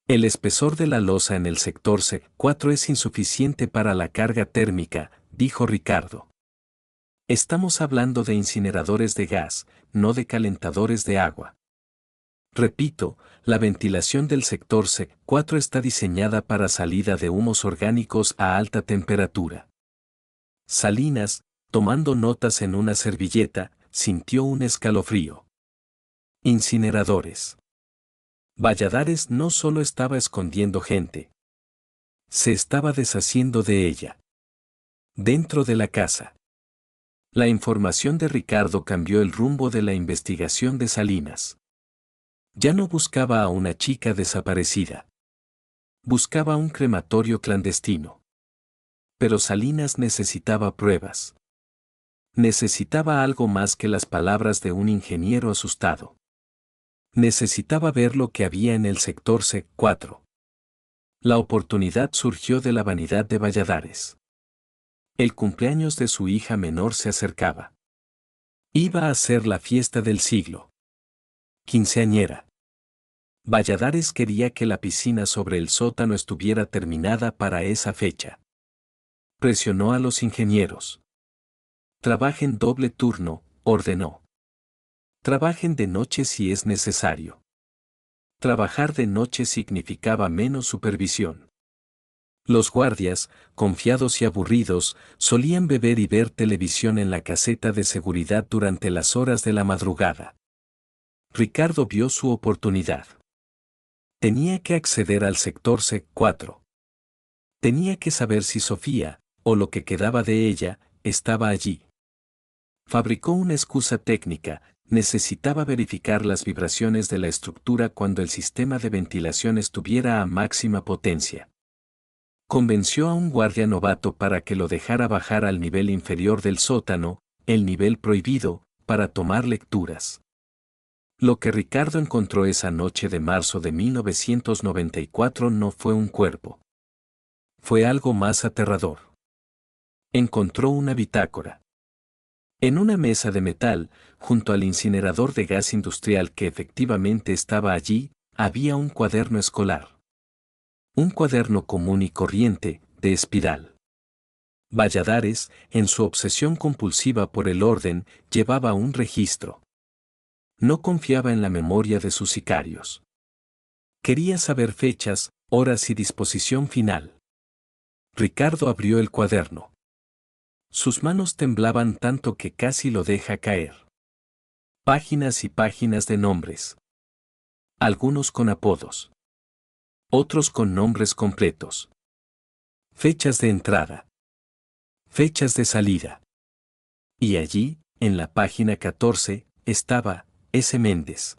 El espesor de la losa en el sector C4 es insuficiente para la carga térmica, dijo Ricardo. Estamos hablando de incineradores de gas, no de calentadores de agua. Repito, la ventilación del sector C4 está diseñada para salida de humos orgánicos a alta temperatura. Salinas, tomando notas en una servilleta, sintió un escalofrío. Incineradores. Valladares no solo estaba escondiendo gente. Se estaba deshaciendo de ella. Dentro de la casa. La información de Ricardo cambió el rumbo de la investigación de Salinas. Ya no buscaba a una chica desaparecida. Buscaba un crematorio clandestino. Pero Salinas necesitaba pruebas. Necesitaba algo más que las palabras de un ingeniero asustado. Necesitaba ver lo que había en el sector C4. La oportunidad surgió de la vanidad de Valladares. El cumpleaños de su hija menor se acercaba. Iba a ser la fiesta del siglo. Quinceañera. Valladares quería que la piscina sobre el sótano estuviera terminada para esa fecha. Presionó a los ingenieros. Trabajen doble turno, ordenó. Trabajen de noche si es necesario. Trabajar de noche significaba menos supervisión. Los guardias, confiados y aburridos, solían beber y ver televisión en la caseta de seguridad durante las horas de la madrugada. Ricardo vio su oportunidad. Tenía que acceder al sector C4. Tenía que saber si Sofía, o lo que quedaba de ella, estaba allí. Fabricó una excusa técnica, necesitaba verificar las vibraciones de la estructura cuando el sistema de ventilación estuviera a máxima potencia. Convenció a un guardia novato para que lo dejara bajar al nivel inferior del sótano, el nivel prohibido, para tomar lecturas. Lo que Ricardo encontró esa noche de marzo de 1994 no fue un cuerpo. Fue algo más aterrador. Encontró una bitácora. En una mesa de metal, junto al incinerador de gas industrial que efectivamente estaba allí, había un cuaderno escolar. Un cuaderno común y corriente, de espiral. Valladares, en su obsesión compulsiva por el orden, llevaba un registro. No confiaba en la memoria de sus sicarios. Quería saber fechas, horas y disposición final. Ricardo abrió el cuaderno. Sus manos temblaban tanto que casi lo deja caer. Páginas y páginas de nombres. Algunos con apodos. Otros con nombres completos. Fechas de entrada. Fechas de salida. Y allí, en la página 14, estaba S. Méndez.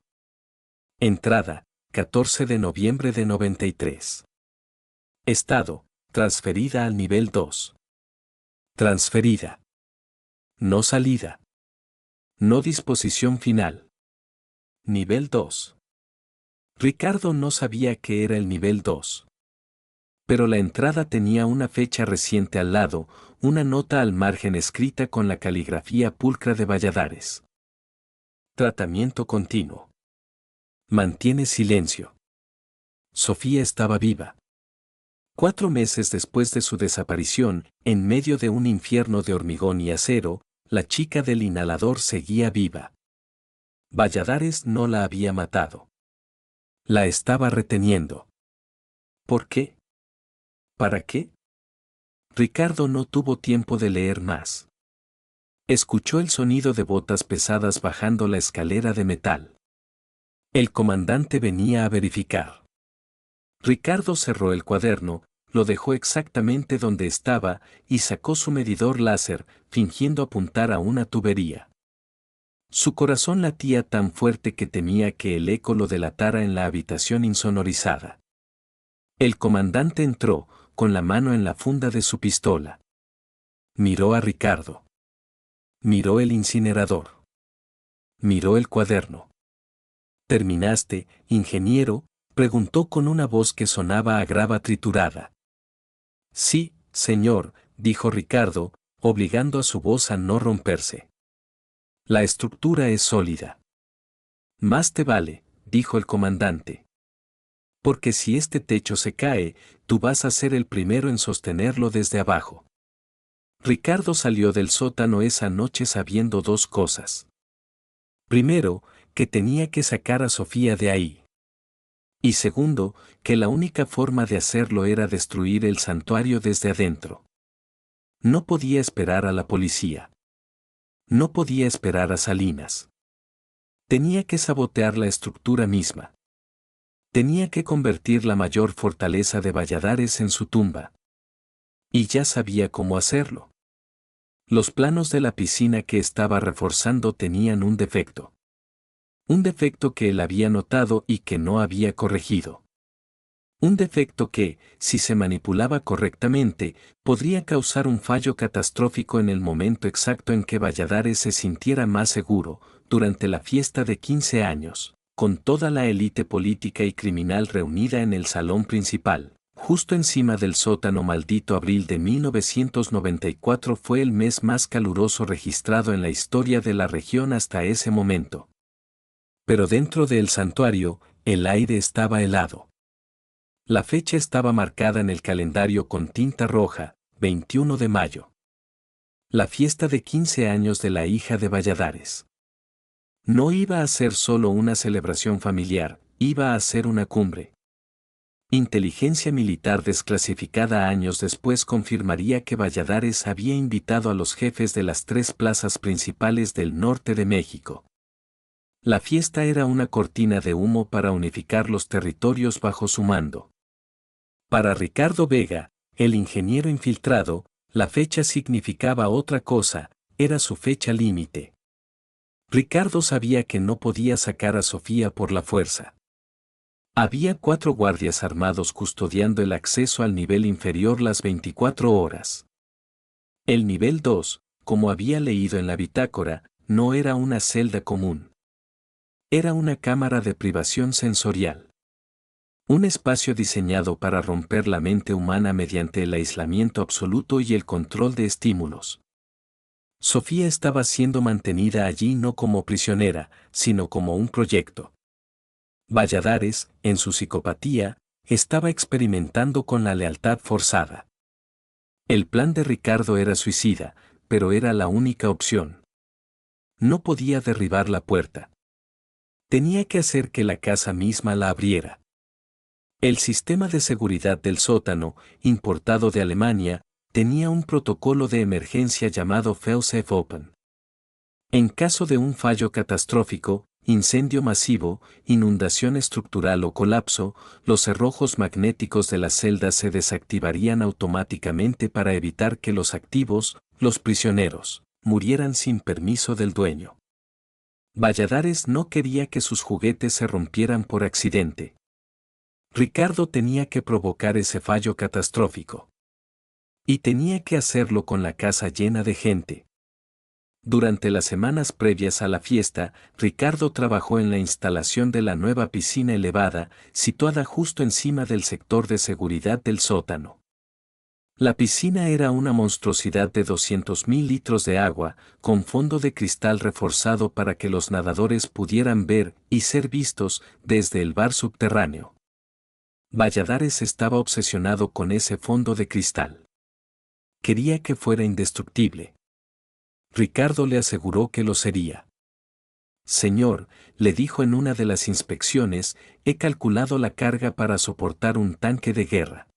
Entrada, 14 de noviembre de 93. Estado, transferida al nivel 2. Transferida. No salida. No disposición final. Nivel 2. Ricardo no sabía qué era el nivel 2. Pero la entrada tenía una fecha reciente al lado, una nota al margen escrita con la caligrafía pulcra de Valladares. Tratamiento continuo. Mantiene silencio. Sofía estaba viva. 4 meses después de su desaparición, en medio de un infierno de hormigón y acero, la chica del inhalador seguía viva. Valladares no la había matado. La estaba reteniendo. ¿Por qué? ¿Para qué? Ricardo no tuvo tiempo de leer más. Escuchó el sonido de botas pesadas bajando la escalera de metal. El comandante venía a verificar. Ricardo cerró el cuaderno, lo dejó exactamente donde estaba y sacó su medidor láser, fingiendo apuntar a una tubería. Su corazón latía tan fuerte que temía que el eco lo delatara en la habitación insonorizada. El comandante entró, con la mano en la funda de su pistola. Miró a Ricardo. Miró el incinerador. Miró el cuaderno. ¿Terminaste, ingeniero?, preguntó con una voz que sonaba a grava triturada. Sí, señor, dijo Ricardo, obligando a su voz a no romperse. La estructura es sólida. Más te vale, dijo el comandante. Porque si este techo se cae, tú vas a ser el primero en sostenerlo desde abajo. Ricardo salió del sótano esa noche sabiendo dos cosas. Primero, que tenía que sacar a Sofía de ahí. Y segundo, que la única forma de hacerlo era destruir el santuario desde adentro. No podía esperar a la policía. No podía esperar a Salinas. Tenía que sabotear la estructura misma. Tenía que convertir la mayor fortaleza de Valladares en su tumba. Y ya sabía cómo hacerlo. Los planos de la piscina que estaba reforzando tenían un defecto. Un defecto que él había notado y que no había corregido. Un defecto que, si se manipulaba correctamente, podría causar un fallo catastrófico en el momento exacto en que Valladares se sintiera más seguro, durante la fiesta de 15 años, con toda la élite política y criminal reunida en el salón principal. Justo encima del sótano maldito. Abril de 1994 fue el mes más caluroso registrado en la historia de la región hasta ese momento. Pero dentro del santuario, el aire estaba helado. La fecha estaba marcada en el calendario con tinta roja, 21 de mayo. La fiesta de 15 años de la hija de Valladares. No iba a ser solo una celebración familiar, iba a ser una cumbre. Inteligencia militar desclasificada años después confirmaría que Valladares había invitado a los jefes de las 3 plazas principales del norte de México. La fiesta era una cortina de humo para unificar los territorios bajo su mando. Para Ricardo Vega, el ingeniero infiltrado, la fecha significaba otra cosa, era su fecha límite. Ricardo sabía que no podía sacar a Sofía por la fuerza. Había 4 guardias armados custodiando el acceso al nivel inferior las 24 horas. El nivel 2, como había leído en la bitácora, no era una celda común. Era una cámara de privación sensorial. Un espacio diseñado para romper la mente humana mediante el aislamiento absoluto y el control de estímulos. Sofía estaba siendo mantenida allí no como prisionera, sino como un proyecto. Valladares, en su psicopatía, estaba experimentando con la lealtad forzada. El plan de Ricardo era suicida, pero era la única opción. No podía derribar la puerta. Tenía que hacer que la casa misma la abriera. El sistema de seguridad del sótano, importado de Alemania, tenía un protocolo de emergencia llamado Fail-Safe Open. En caso de un fallo catastrófico, incendio masivo, inundación estructural o colapso, los cerrojos magnéticos de las celdas se desactivarían automáticamente para evitar que los activos, los prisioneros, murieran sin permiso del dueño. Valladares no quería que sus juguetes se rompieran por accidente. Ricardo tenía que provocar ese fallo catastrófico. Y tenía que hacerlo con la casa llena de gente. Durante las semanas previas a la fiesta, Ricardo trabajó en la instalación de la nueva piscina elevada, situada justo encima del sector de seguridad del sótano. La piscina era una monstruosidad de 200.000 litros de agua, con fondo de cristal reforzado para que los nadadores pudieran ver y ser vistos desde el bar subterráneo. Valladares estaba obsesionado con ese fondo de cristal. Quería que fuera indestructible. Ricardo le aseguró que lo sería. Señor, le dijo en una de las inspecciones, he calculado la carga para soportar un tanque de guerra.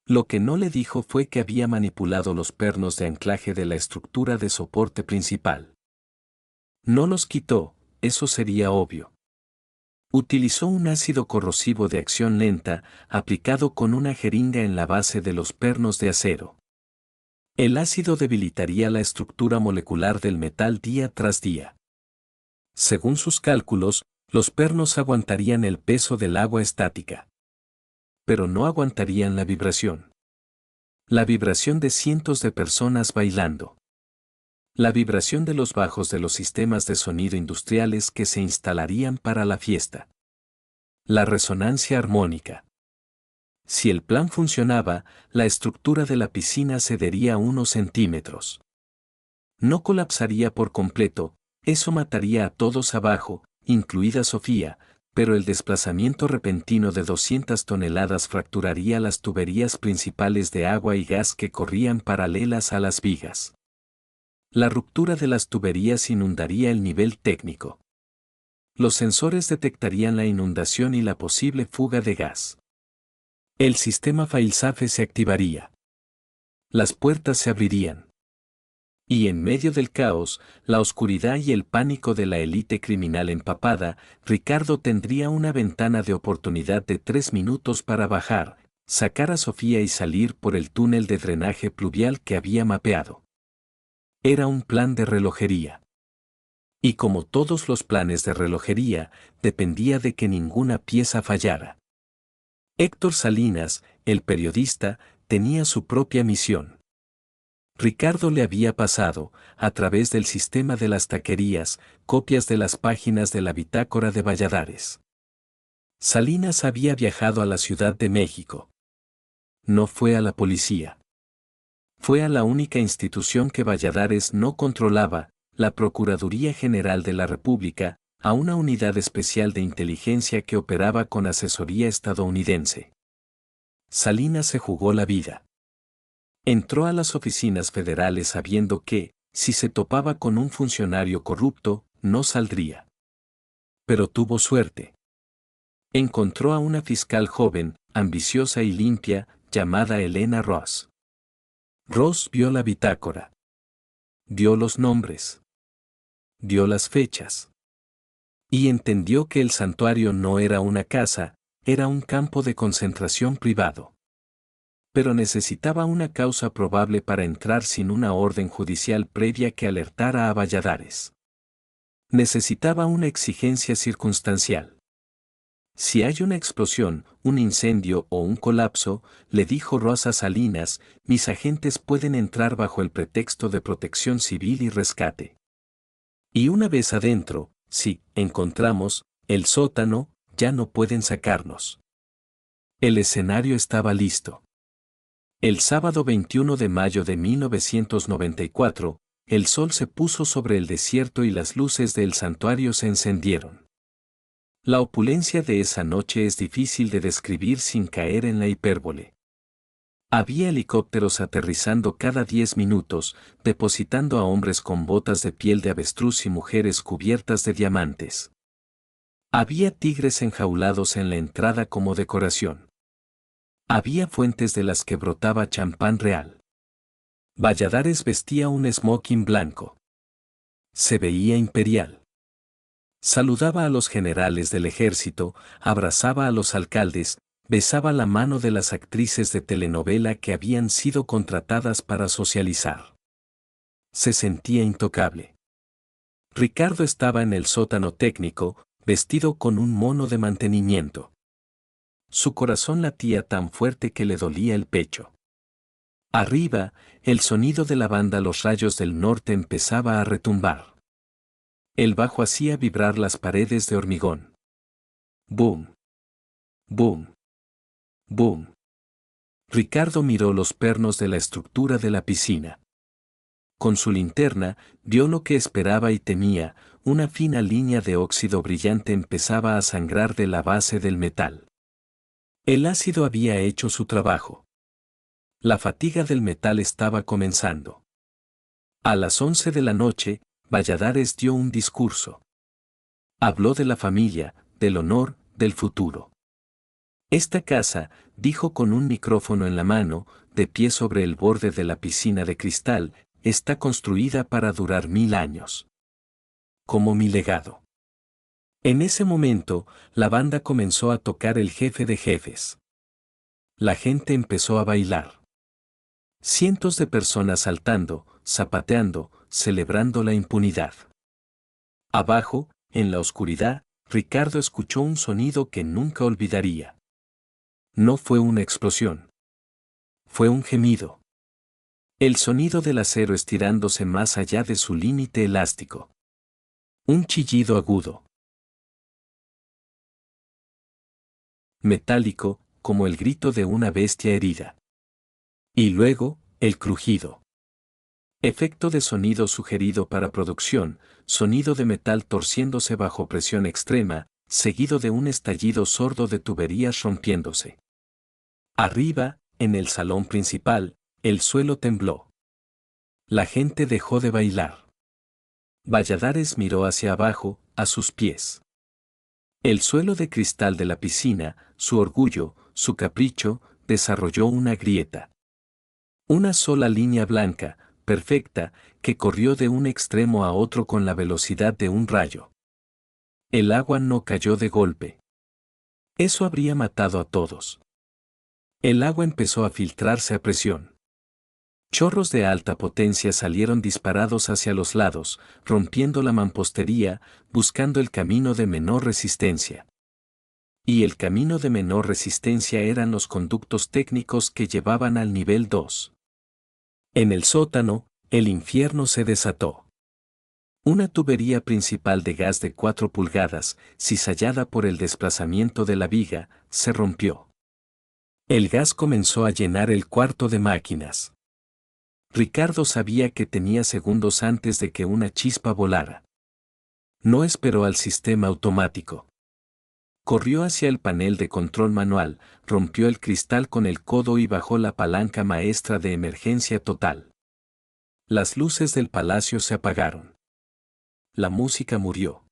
Lo que no le dijo fue que había manipulado los pernos de anclaje de la estructura de soporte principal. No los quitó, eso sería obvio. Utilizó un ácido corrosivo de acción lenta, aplicado con una jeringa en la base de los pernos de acero. El ácido debilitaría la estructura molecular del metal día tras día. Según sus cálculos, los pernos aguantarían el peso del agua estática. Pero no aguantarían la vibración. La vibración de cientos de personas bailando. La vibración de los bajos de los sistemas de sonido industriales que se instalarían para la fiesta. La resonancia armónica. Si el plan funcionaba, la estructura de la piscina cedería unos centímetros. No colapsaría por completo, eso mataría a todos abajo, incluida Sofía, pero el desplazamiento repentino de 200 toneladas fracturaría las tuberías principales de agua y gas que corrían paralelas a las vigas. La ruptura de las tuberías inundaría el nivel técnico. Los sensores detectarían la inundación y la posible fuga de gas. El sistema failsafe se activaría. Las puertas se abrirían. Y en medio del caos, la oscuridad y el pánico de la élite criminal empapada, Ricardo tendría una ventana de oportunidad de 3 minutos para bajar, sacar a Sofía y salir por el túnel de drenaje pluvial que había mapeado. Era un plan de relojería. Y como todos los planes de relojería, dependía de que ninguna pieza fallara. Héctor Salinas, el periodista, tenía su propia misión. Ricardo le había pasado, a través del sistema de las taquerías, copias de las páginas de la bitácora de Valladares. Salinas había viajado a la Ciudad de México. No fue a la policía. Fue a la única institución que Valladares no controlaba, la Procuraduría General de la República, a una unidad especial de inteligencia que operaba con asesoría estadounidense. Salinas se jugó la vida. Entró a las oficinas federales sabiendo que, si se topaba con un funcionario corrupto, no saldría. Pero tuvo suerte. Encontró a una fiscal joven, ambiciosa y limpia, llamada Elena Ross. Ross vio la bitácora. Vio los nombres. Vio las fechas. Y entendió que el santuario no era una casa, era un campo de concentración privado. Pero necesitaba una causa probable para entrar sin una orden judicial previa que alertara a Valladares. Necesitaba una exigencia circunstancial. Si hay una explosión, un incendio o un colapso, le dijo Rosa Salinas, mis agentes pueden entrar bajo el pretexto de protección civil y rescate. Y una vez adentro, si encontramos el sótano, ya no pueden sacarnos. El escenario estaba listo. El sábado 21 de mayo de 1994, el sol se puso sobre el desierto y las luces del santuario se encendieron. La opulencia de esa noche es difícil de describir sin caer en la hipérbole. Había helicópteros aterrizando cada 10 minutos, depositando a hombres con botas de piel de avestruz y mujeres cubiertas de diamantes. Había tigres enjaulados en la entrada como decoración. Había fuentes de las que brotaba champán real. Valladares vestía un smoking blanco. Se veía imperial. Saludaba a los generales del ejército, abrazaba a los alcaldes, besaba la mano de las actrices de telenovela que habían sido contratadas para socializar. Se sentía intocable. Ricardo estaba en el sótano técnico, vestido con un mono de mantenimiento. Su corazón latía tan fuerte que le dolía el pecho. Arriba, el sonido de la banda Los Rayos del Norte empezaba a retumbar. El bajo hacía vibrar las paredes de hormigón. Boom. Boom. Boom. Ricardo miró los pernos de la estructura de la piscina. Con su linterna, vio lo que esperaba y temía, una fina línea de óxido brillante empezaba a sangrar de la base del metal. El ácido había hecho su trabajo. La fatiga del metal estaba comenzando. A las 11 de la noche, Valladares dio un discurso. Habló de la familia, del honor, del futuro. Esta casa, dijo con un micrófono en la mano, de pie sobre el borde de la piscina de cristal, está construida para durar 1000 años. Como mi legado. En ese momento, la banda comenzó a tocar El Jefe de Jefes. La gente empezó a bailar. Cientos de personas saltando, zapateando, celebrando la impunidad. Abajo, en la oscuridad, Ricardo escuchó un sonido que nunca olvidaría. No fue una explosión. Fue un gemido. El sonido del acero estirándose más allá de su límite elástico. Un chillido agudo. Metálico, como el grito de una bestia herida. Y luego, el crujido. Efecto de sonido sugerido para producción, sonido de metal torciéndose bajo presión extrema, seguido de un estallido sordo de tuberías rompiéndose. Arriba, en el salón principal, el suelo tembló. La gente dejó de bailar. Valladares miró hacia abajo, a sus pies. El suelo de cristal de la piscina, su orgullo, su capricho, desarrolló una grieta. Una sola línea blanca, perfecta, que corrió de un extremo a otro con la velocidad de un rayo. El agua no cayó de golpe. Eso habría matado a todos. El agua empezó a filtrarse a presión. Chorros de alta potencia salieron disparados hacia los lados, rompiendo la mampostería, buscando el camino de menor resistencia. Y el camino de menor resistencia eran los conductos técnicos que llevaban al nivel 2. En el sótano, el infierno se desató. Una tubería principal de gas de 4 pulgadas, cizallada por el desplazamiento de la viga, se rompió. El gas comenzó a llenar el cuarto de máquinas. Ricardo sabía que tenía segundos antes de que una chispa volara. No esperó al sistema automático. Corrió hacia el panel de control manual, rompió el cristal con el codo y bajó la palanca maestra de emergencia total. Las luces del palacio se apagaron. La música murió.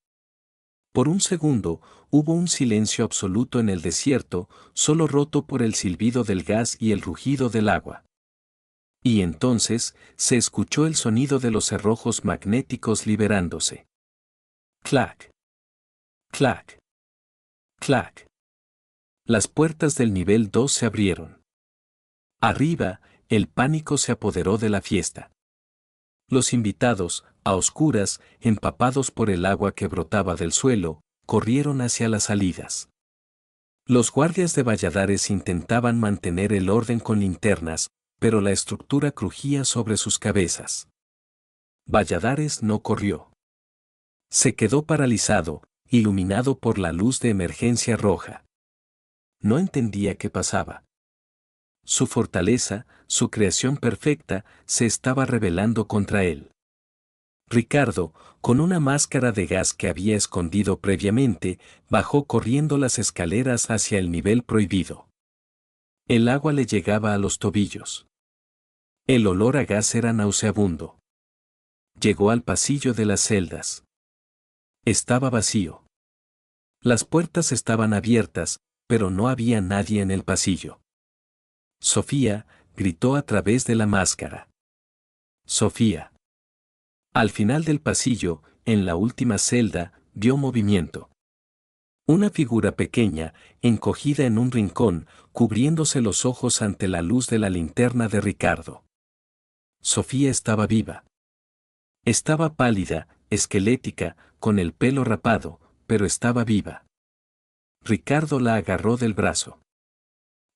Por un segundo, hubo un silencio absoluto en el desierto, solo roto por el silbido del gas y el rugido del agua. Y entonces, se escuchó el sonido de los cerrojos magnéticos liberándose. Clac. Clac. Clac. Las puertas del nivel 2 se abrieron. Arriba, el pánico se apoderó de la fiesta. Los invitados, a oscuras, empapados por el agua que brotaba del suelo, corrieron hacia las salidas. Los guardias de Valladares intentaban mantener el orden con linternas, pero la estructura crujía sobre sus cabezas. Valladares no corrió. Se quedó paralizado, iluminado por la luz de emergencia roja. No entendía qué pasaba. Su fortaleza, su creación perfecta, se estaba rebelando contra él. Ricardo, con una máscara de gas que había escondido previamente, bajó corriendo las escaleras hacia el nivel prohibido. El agua le llegaba a los tobillos. El olor a gas era nauseabundo. Llegó al pasillo de las celdas. Estaba vacío. Las puertas estaban abiertas, pero no había nadie en el pasillo. Sofía, gritó a través de la máscara. Sofía. Al final del pasillo, en la última celda, vio movimiento. Una figura pequeña, encogida en un rincón, cubriéndose los ojos ante la luz de la linterna de Ricardo. Sofía estaba viva. Estaba pálida, esquelética, con el pelo rapado, pero estaba viva. Ricardo la agarró del brazo.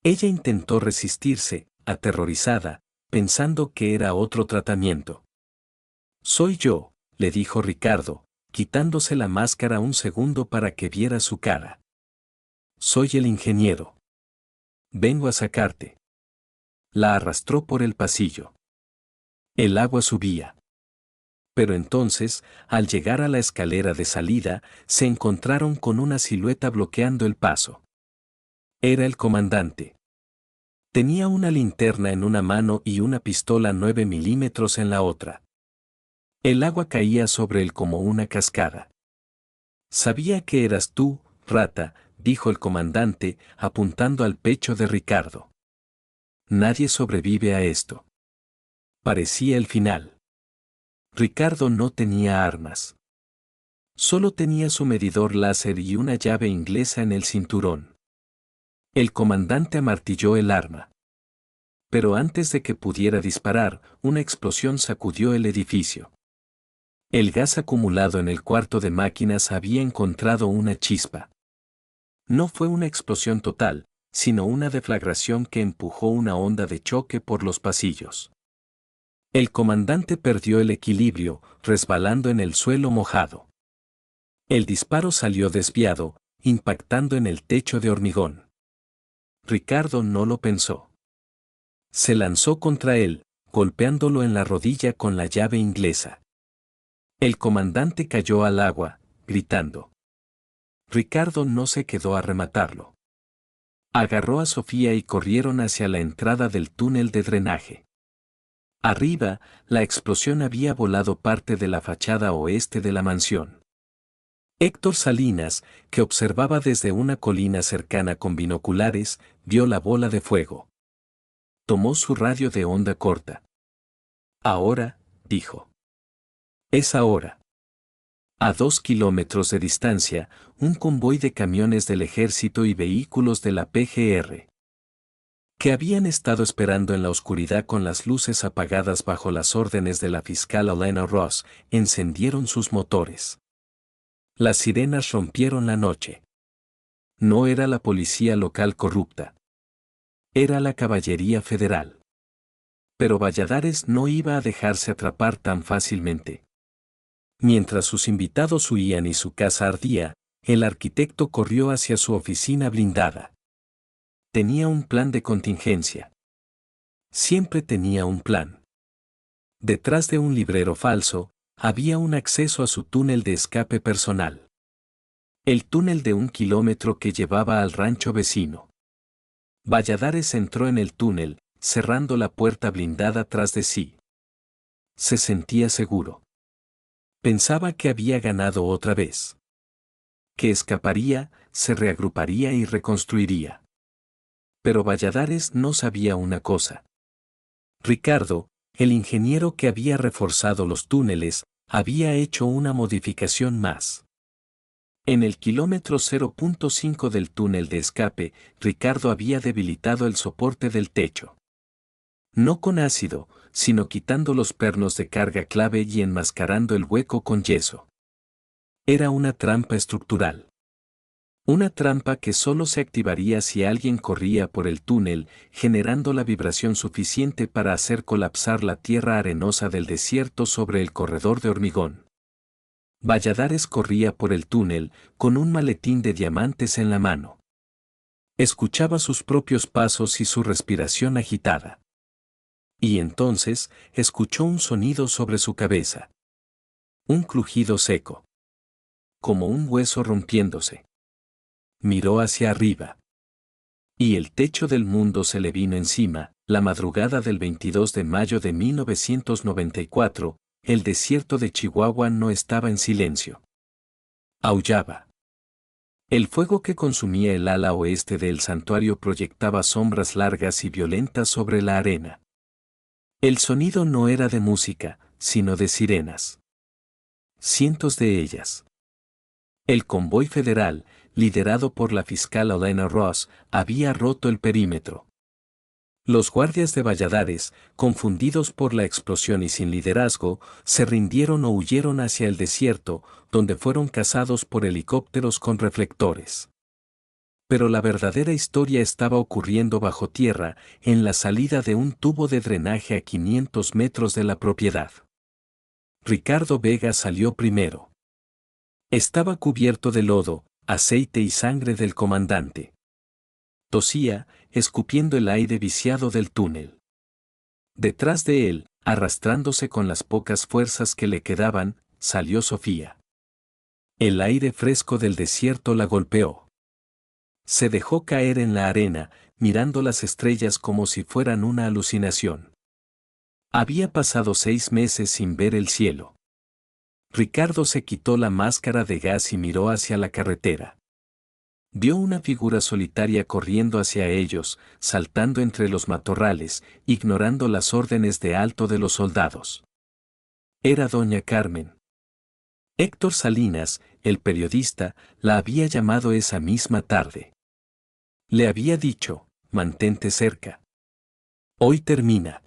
Ella intentó resistirse, aterrorizada, pensando que era otro tratamiento. Soy yo, le dijo Ricardo, quitándose la máscara un segundo para que viera su cara. Soy el ingeniero. Vengo a sacarte. La arrastró por el pasillo. El agua subía. Pero entonces, al llegar a la escalera de salida, se encontraron con una silueta bloqueando el paso. Era el comandante. Tenía una linterna en una mano y una pistola 9 milímetros en la otra. El agua caía sobre él como una cascada. Sabía que eras tú, rata, dijo el comandante, apuntando al pecho de Ricardo. Nadie sobrevive a esto. Parecía el final. Ricardo no tenía armas. Solo tenía su medidor láser y una llave inglesa en el cinturón. El comandante amartilló el arma. Pero antes de que pudiera disparar, una explosión sacudió el edificio. El gas acumulado en el cuarto de máquinas había encontrado una chispa. No fue una explosión total, sino una deflagración que empujó una onda de choque por los pasillos. El comandante perdió el equilibrio, resbalando en el suelo mojado. El disparo salió desviado, impactando en el techo de hormigón. Ricardo no lo pensó. Se lanzó contra él, golpeándolo en la rodilla con la llave inglesa. El comandante cayó al agua, gritando. Ricardo no se quedó a rematarlo. Agarró a Sofía y corrieron hacia la entrada del túnel de drenaje. Arriba, la explosión había volado parte de la fachada oeste de la mansión. Héctor Salinas, que observaba desde una colina cercana con binoculares, vio la bola de fuego. Tomó su radio de onda corta. Ahora, dijo. Es ahora. A 2 kilómetros de distancia, un convoy de camiones del ejército y vehículos de la PGR, que habían estado esperando en la oscuridad con las luces apagadas bajo las órdenes de la fiscal Elena Ross, encendieron sus motores. Las sirenas rompieron la noche. No era la policía local corrupta. Era la caballería federal. Pero Valladares no iba a dejarse atrapar tan fácilmente. Mientras sus invitados huían y su casa ardía, el arquitecto corrió hacia su oficina blindada. Tenía un plan de contingencia. Siempre tenía un plan. Detrás de un librero falso, había un acceso a su túnel de escape personal. El túnel de 1 kilómetro que llevaba al rancho vecino. Valladares entró en el túnel, cerrando la puerta blindada tras de sí. Se sentía seguro. Pensaba que había ganado otra vez. Que escaparía, se reagruparía y reconstruiría. Pero Valladares no sabía una cosa. Ricardo, el ingeniero que había reforzado los túneles, había hecho una modificación más. En el kilómetro 0.5 del túnel de escape, Ricardo había debilitado el soporte del techo. No con ácido, sino quitando los pernos de carga clave y enmascarando el hueco con yeso. Era una trampa estructural. Una trampa que solo se activaría si alguien corría por el túnel, generando la vibración suficiente para hacer colapsar la tierra arenosa del desierto sobre el corredor de hormigón. Valladares corría por el túnel, con un maletín de diamantes en la mano. Escuchaba sus propios pasos y su respiración agitada. Y entonces, escuchó un sonido sobre su cabeza. Un crujido seco. Como un hueso rompiéndose. Miró hacia arriba. Y el techo del mundo se le vino encima. La madrugada del 22 de mayo de 1994, el desierto de Chihuahua no estaba en silencio. Aullaba. El fuego que consumía el ala oeste del santuario proyectaba sombras largas y violentas sobre la arena. El sonido no era de música, sino de sirenas. Cientos de ellas. El convoy federal, liderado por la fiscal Elena Ross, había roto el perímetro. Los guardias de Valladares, confundidos por la explosión y sin liderazgo, se rindieron o huyeron hacia el desierto, donde fueron cazados por helicópteros con reflectores. Pero la verdadera historia estaba ocurriendo bajo tierra, en la salida de un tubo de drenaje a 500 metros de la propiedad. Ricardo Vega salió primero. Estaba cubierto de lodo, aceite y sangre del comandante. Tosía, escupiendo el aire viciado del túnel. Detrás de él, arrastrándose con las pocas fuerzas que le quedaban, salió Sofía. El aire fresco del desierto la golpeó. Se dejó caer en la arena, mirando las estrellas como si fueran una alucinación. Había pasado 6 meses sin ver el cielo. Ricardo se quitó la máscara de gas y miró hacia la carretera. Vio una figura solitaria corriendo hacia ellos, saltando entre los matorrales, ignorando las órdenes de alto de los soldados. Era doña Carmen. Héctor Salinas, el periodista, la había llamado esa misma tarde. Le había dicho, mantente cerca. Hoy termina.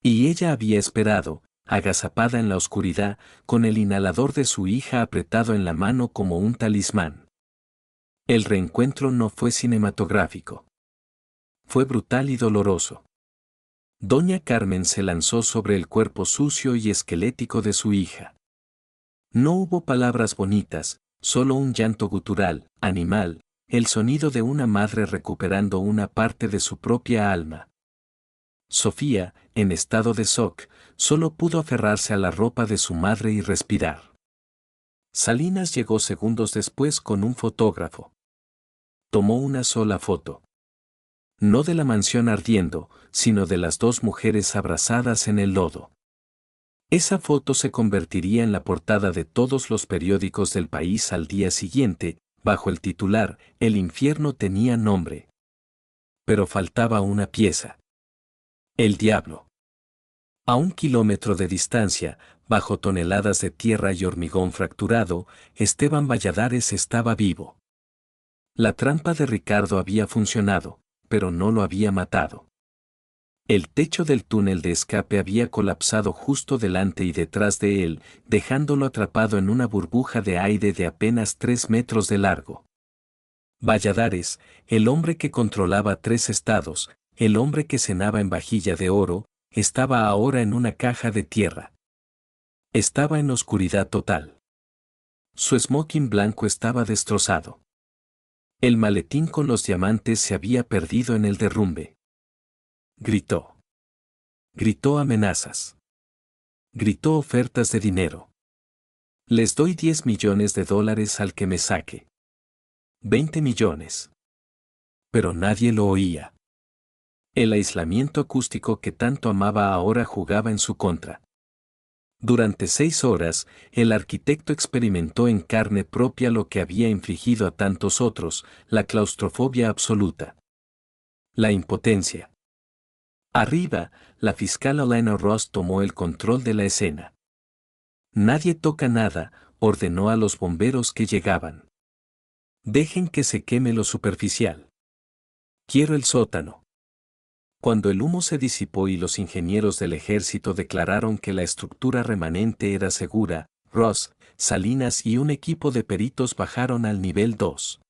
Y ella había esperado, agazapada en la oscuridad, con el inhalador de su hija apretado en la mano como un talismán. El reencuentro no fue cinematográfico. Fue brutal y doloroso. Doña Carmen se lanzó sobre el cuerpo sucio y esquelético de su hija. No hubo palabras bonitas, solo un llanto gutural, animal, el sonido de una madre recuperando una parte de su propia alma. Sofía, en estado de shock, solo pudo aferrarse a la ropa de su madre y respirar. Salinas llegó segundos después con un fotógrafo. Tomó una sola foto. No de la mansión ardiendo, sino de las dos mujeres abrazadas en el lodo. Esa foto se convertiría en la portada de todos los periódicos del país al día siguiente, bajo el titular, El infierno tenía nombre. Pero faltaba una pieza. El diablo. A 1 kilómetro de distancia, bajo toneladas de tierra y hormigón fracturado, Esteban Valladares estaba vivo. La trampa de Ricardo había funcionado, pero no lo había matado. El techo del túnel de escape había colapsado justo delante y detrás de él, dejándolo atrapado en una burbuja de aire de apenas 3 metros de largo. Valladares, el hombre que controlaba 3 estados, el hombre que cenaba en vajilla de oro, estaba ahora en una caja de tierra. Estaba en oscuridad total. Su smoking blanco estaba destrozado. El maletín con los diamantes se había perdido en el derrumbe. Gritó. Gritó amenazas. Gritó ofertas de dinero. Les doy $10 millones al que me saque. 20 millones. Pero nadie lo oía. El aislamiento acústico que tanto amaba ahora jugaba en su contra. Durante 6 horas, el arquitecto experimentó en carne propia lo que había infligido a tantos otros, la claustrofobia absoluta. La impotencia. Arriba, la fiscal Elena Ross tomó el control de la escena. Nadie toca nada, ordenó a los bomberos que llegaban. Dejen que se queme lo superficial. Quiero el sótano. Cuando el humo se disipó y los ingenieros del ejército declararon que la estructura remanente era segura, Ross, Salinas y un equipo de peritos bajaron al nivel 2.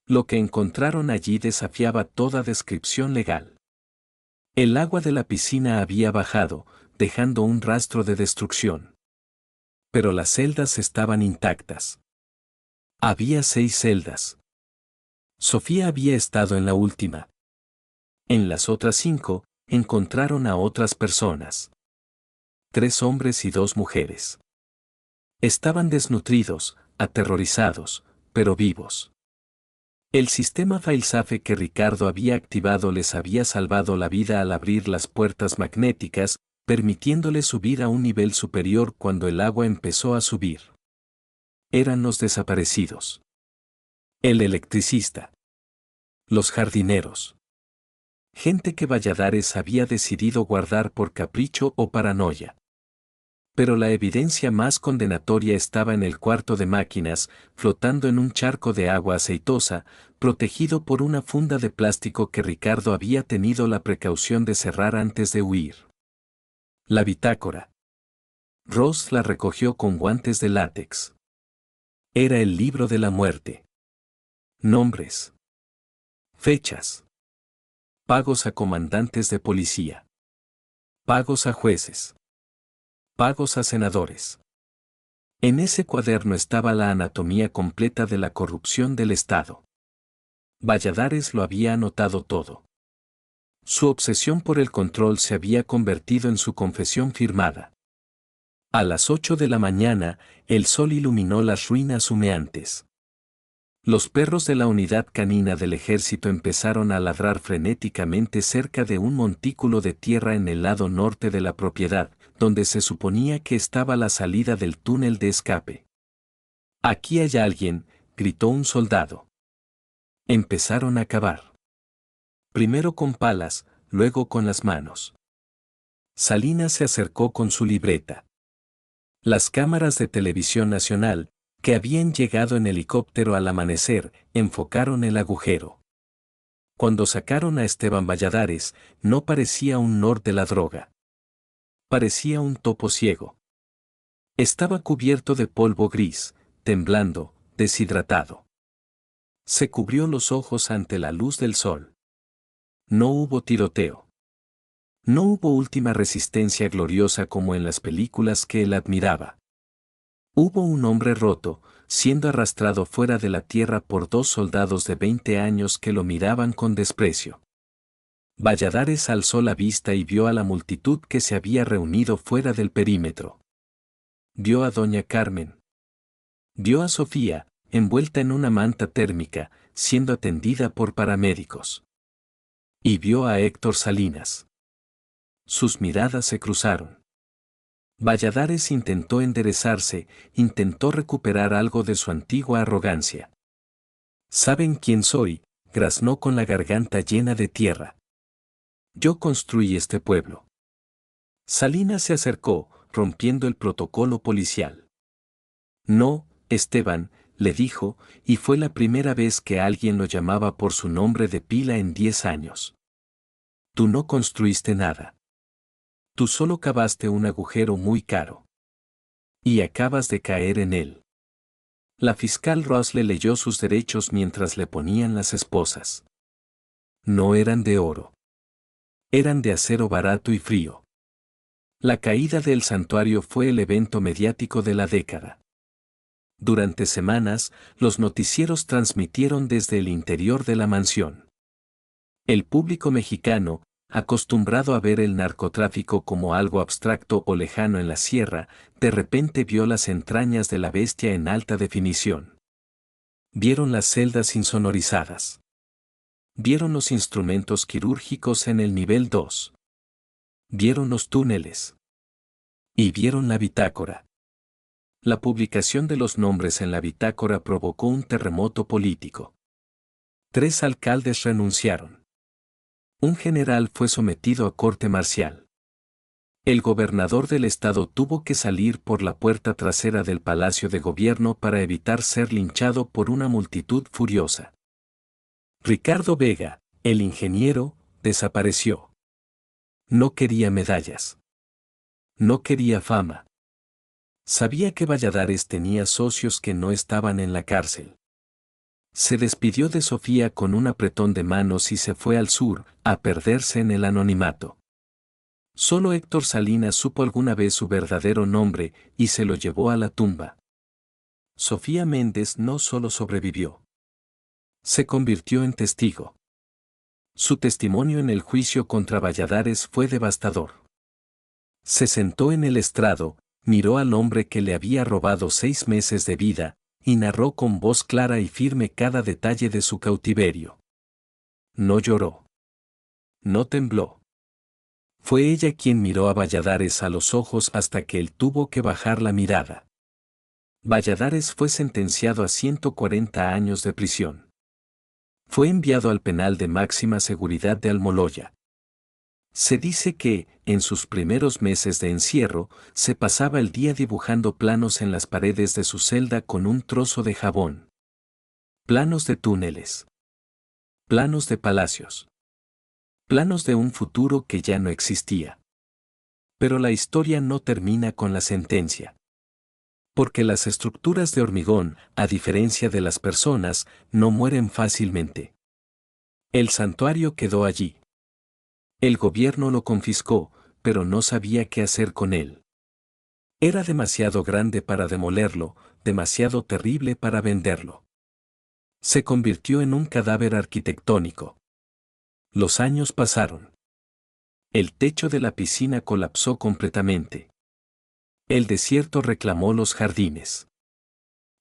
Lo que encontraron allí desafiaba toda descripción legal. El agua de la piscina había bajado, dejando un rastro de destrucción. Pero las celdas estaban intactas. Había 6 celdas. Sofía había estado en la última. En las otras 5, encontraron a otras personas. 3 hombres y 2 mujeres. Estaban desnutridos, aterrorizados, pero vivos. El sistema FailSafe que Ricardo había activado les había salvado la vida al abrir las puertas magnéticas, permitiéndoles subir a un nivel superior cuando el agua empezó a subir. Eran los desaparecidos. El electricista. Los jardineros. Gente que Valladares había decidido guardar por capricho o paranoia. Pero la evidencia más condenatoria estaba en el cuarto de máquinas, flotando en un charco de agua aceitosa, protegido por una funda de plástico que Ricardo había tenido la precaución de cerrar antes de huir. La bitácora. Ross la recogió con guantes de látex. Era el libro de la muerte. Nombres. Fechas. Pagos a comandantes de policía. Pagos a jueces. Pagos a senadores. En ese cuaderno estaba la anatomía completa de la corrupción del Estado. Valladares lo había anotado todo. Su obsesión por el control se había convertido en su confesión firmada. A las 8 de la mañana, el sol iluminó las ruinas humeantes. Los perros de la unidad canina del ejército empezaron a ladrar frenéticamente cerca de un montículo de tierra en el lado norte de la propiedad, donde se suponía que estaba la salida del túnel de escape. «Aquí hay alguien», gritó un soldado. Empezaron a cavar. Primero con palas, luego con las manos. Salinas se acercó con su libreta. Las cámaras de televisión nacional, que habían llegado en helicóptero al amanecer, enfocaron el agujero. Cuando sacaron a Esteban Valladares, no parecía un lord de la droga. Parecía un topo ciego. Estaba cubierto de polvo gris, temblando, deshidratado. Se cubrió los ojos ante la luz del sol. No hubo tiroteo. No hubo última resistencia gloriosa como en las películas que él admiraba. Hubo un hombre roto, siendo arrastrado fuera de la tierra por 2 soldados de 20 años que lo miraban con desprecio. Valladares alzó la vista y vio a la multitud que se había reunido fuera del perímetro. Vio a doña Carmen. Vio a Sofía, envuelta en una manta térmica, siendo atendida por paramédicos. Y vio a Héctor Salinas. Sus miradas se cruzaron. Valladares intentó enderezarse, intentó recuperar algo de su antigua arrogancia. ¿Saben quién soy?, graznó con la garganta llena de tierra. Yo construí este pueblo. Salinas se acercó, rompiendo el protocolo policial. No, Esteban, le dijo, y fue la primera vez que alguien lo llamaba por su nombre de pila en 10 años. Tú no construiste nada. Tú solo cavaste un agujero muy caro. Y acabas de caer en él. La fiscal Ross le leyó sus derechos mientras le ponían las esposas. No eran de oro. Eran de acero barato y frío. La caída del santuario fue el evento mediático de la década. Durante semanas, los noticieros transmitieron desde el interior de la mansión. El público mexicano, acostumbrado a ver el narcotráfico como algo abstracto o lejano en la sierra, de repente vio las entrañas de la bestia en alta definición. Vieron las celdas insonorizadas. Vieron los instrumentos quirúrgicos en el nivel 2. Vieron los túneles. Y vieron la bitácora. La publicación de los nombres en la bitácora provocó un terremoto político. 3 alcaldes renunciaron. Un general fue sometido a corte marcial. El gobernador del estado tuvo que salir por la puerta trasera del Palacio de Gobierno para evitar ser linchado por una multitud furiosa. Ricardo Vega, el ingeniero, desapareció. No quería medallas. No quería fama. Sabía que Valladares tenía socios que no estaban en la cárcel. Se despidió de Sofía con un apretón de manos y se fue al sur, a perderse en el anonimato. Solo Héctor Salinas supo alguna vez su verdadero nombre y se lo llevó a la tumba. Sofía Méndez no solo sobrevivió. Se convirtió en testigo. Su testimonio en el juicio contra Valladares fue devastador. Se sentó en el estrado, miró al hombre que le había robado 6 meses de vida, y narró con voz clara y firme cada detalle de su cautiverio. No lloró. No tembló. Fue ella quien miró a Valladares a los ojos hasta que él tuvo que bajar la mirada. Valladares fue sentenciado a 140 años de prisión. Fue enviado al penal de máxima seguridad de Almoloya. Se dice que, en sus primeros meses de encierro, se pasaba el día dibujando planos en las paredes de su celda con un trozo de jabón. Planos de túneles. Planos de palacios. Planos de un futuro que ya no existía. Pero la historia no termina con la sentencia. Porque las estructuras de hormigón, a diferencia de las personas, no mueren fácilmente. El santuario quedó allí. El gobierno lo confiscó, pero no sabía qué hacer con él. Era demasiado grande para demolerlo, demasiado terrible para venderlo. Se convirtió en un cadáver arquitectónico. Los años pasaron. El techo de la piscina colapsó completamente. El desierto reclamó los jardines.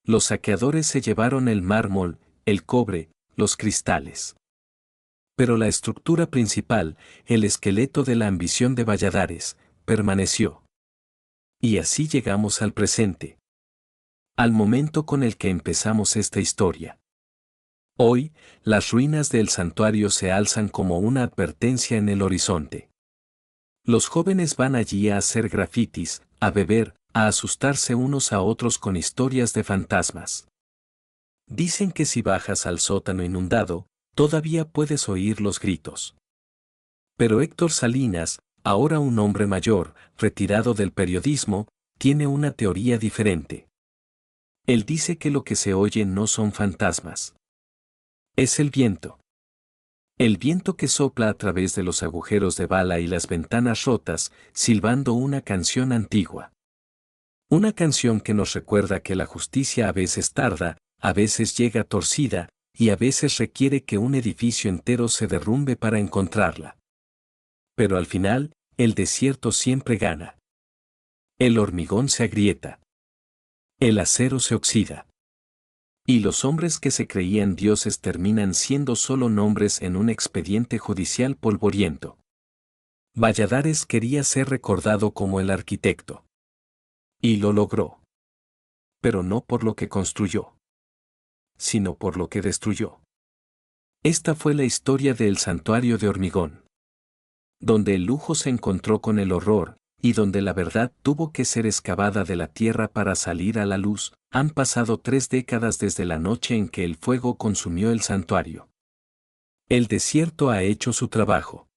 Los saqueadores se llevaron el mármol, el cobre, los cristales. Pero la estructura principal, el esqueleto de la ambición de Valladares, permaneció. Y así llegamos al presente. Al momento con el que empezamos esta historia. Hoy, las ruinas del santuario se alzan como una advertencia en el horizonte. Los jóvenes van allí a hacer grafitis, a beber, a asustarse unos a otros con historias de fantasmas. Dicen que si bajas al sótano inundado, todavía puedes oír los gritos. Pero Héctor Salinas, ahora un hombre mayor, retirado del periodismo, tiene una teoría diferente. Él dice que lo que se oye no son fantasmas. Es el viento. El viento que sopla a través de los agujeros de bala y las ventanas rotas, silbando una canción antigua. Una canción que nos recuerda que la justicia a veces tarda, a veces llega torcida, y a veces requiere que un edificio entero se derrumbe para encontrarla. Pero al final, el desierto siempre gana. El hormigón se agrieta. El acero se oxida. Y los hombres que se creían dioses terminan siendo solo nombres en un expediente judicial polvoriento. Valladares quería ser recordado como el arquitecto. Y lo logró. Pero no por lo que construyó, sino por lo que destruyó. Esta fue la historia del santuario de hormigón, donde el lujo se encontró con el horror, y donde la verdad tuvo que ser excavada de la tierra para salir a la luz. Han pasado 3 décadas desde la noche en que el fuego consumió el santuario. El desierto ha hecho su trabajo.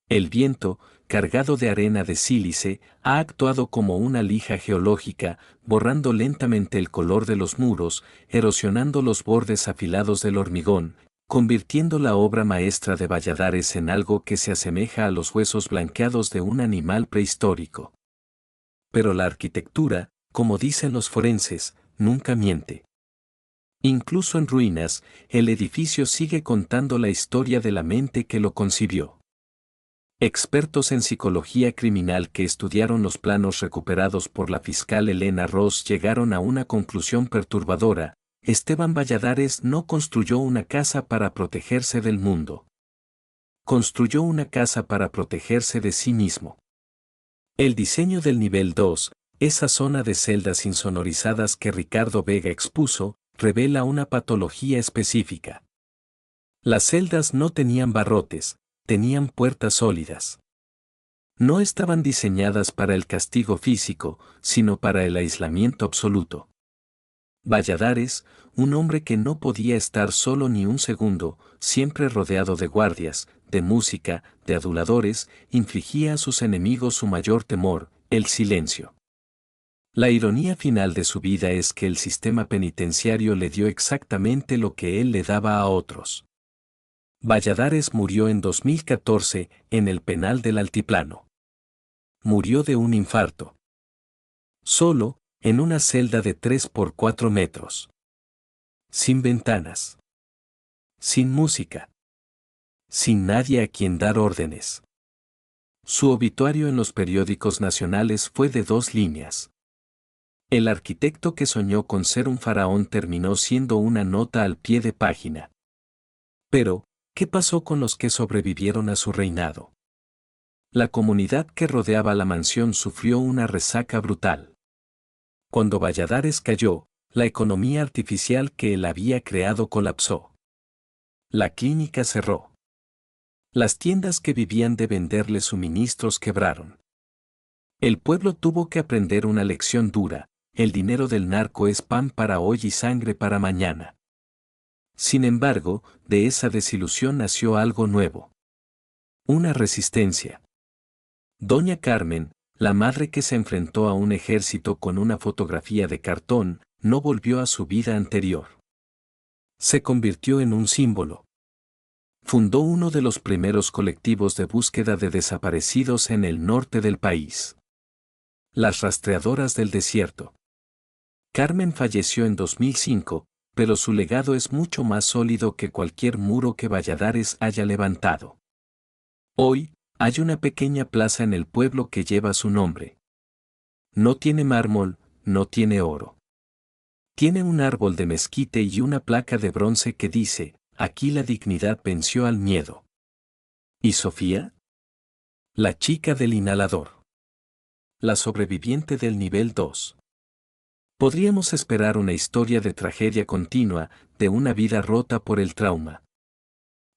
El viento, cargado de arena de sílice, ha actuado como una lija geológica, borrando lentamente el color de los muros, erosionando los bordes afilados del hormigón, convirtiendo la obra maestra de Valladares en algo que se asemeja a los huesos blanqueados de un animal prehistórico. Pero la arquitectura, como dicen los forenses, nunca miente. Incluso en ruinas, el edificio sigue contando la historia de la mente que lo concibió. Expertos en psicología criminal que estudiaron los planos recuperados por la fiscal Elena Ross llegaron a una conclusión perturbadora: Esteban Valladares no construyó una casa para protegerse del mundo. Construyó una casa para protegerse de sí mismo. El diseño del nivel 2, esa zona de celdas insonorizadas que Ricardo Vega expuso, revela una patología específica. Las celdas no tenían barrotes, tenían puertas sólidas. No estaban diseñadas para el castigo físico, sino para el aislamiento absoluto. Valladares, un hombre que no podía estar solo ni un segundo, siempre rodeado de guardias, de música, de aduladores, infligía a sus enemigos su mayor temor, el silencio. La ironía final de su vida es que el sistema penitenciario le dio exactamente lo que él le daba a otros. Valladares murió en 2014 en el penal del Altiplano. Murió de un infarto. Solo, en una celda de 3 por 4 metros. Sin ventanas. Sin música. Sin nadie a quien dar órdenes. Su obituario en los periódicos nacionales fue de 2 líneas. El arquitecto que soñó con ser un faraón terminó siendo una nota al pie de página. Pero, ¿qué pasó con los que sobrevivieron a su reinado? La comunidad que rodeaba la mansión sufrió una resaca brutal. Cuando Valladares cayó, la economía artificial que él había creado colapsó. La clínica cerró. Las tiendas que vivían de venderle suministros quebraron. El pueblo tuvo que aprender una lección dura: el dinero del narco es pan para hoy y sangre para mañana. Sin embargo, de esa desilusión nació algo nuevo. Una resistencia. Doña Carmen, la madre que se enfrentó a un ejército con una fotografía de cartón, no volvió a su vida anterior. Se convirtió en un símbolo. Fundó uno de los primeros colectivos de búsqueda de desaparecidos en el norte del país. Las Rastreadoras del Desierto. Carmen falleció en 2005, pero su legado es mucho más sólido que cualquier muro que Valladares haya levantado. Hoy, hay una pequeña plaza en el pueblo que lleva su nombre. No tiene mármol, no tiene oro. Tiene un árbol de mezquite y una placa de bronce que dice: aquí la dignidad venció al miedo. ¿Y Sofía? La chica del inhalador. La sobreviviente del nivel 2. Podríamos esperar una historia de tragedia continua, de una vida rota por el trauma.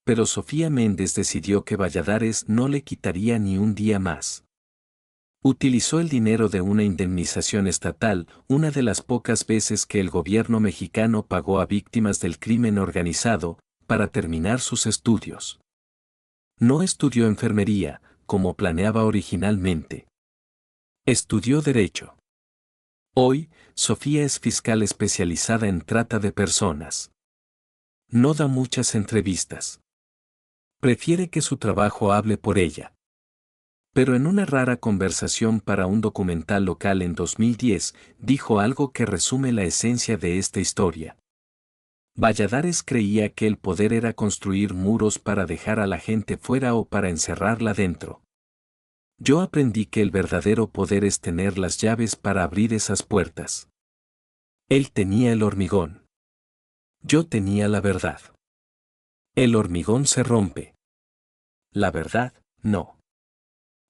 Pero Sofía Méndez decidió que Valladares no le quitaría ni un día más. Utilizó el dinero de una indemnización estatal, una de las pocas veces que el gobierno mexicano pagó a víctimas del crimen organizado, para terminar sus estudios. No estudió enfermería, como planeaba originalmente. Estudió Derecho. Hoy, Sofía es fiscal especializada en trata de personas. No da muchas entrevistas. Prefiere que su trabajo hable por ella. Pero en una rara conversación para un documental local en 2010, dijo algo que resume la esencia de esta historia. Valladares creía que el poder era construir muros para dejar a la gente fuera o para encerrarla dentro. Yo aprendí que el verdadero poder es tener las llaves para abrir esas puertas. Él tenía el hormigón. Yo tenía la verdad. El hormigón se rompe. La verdad, no.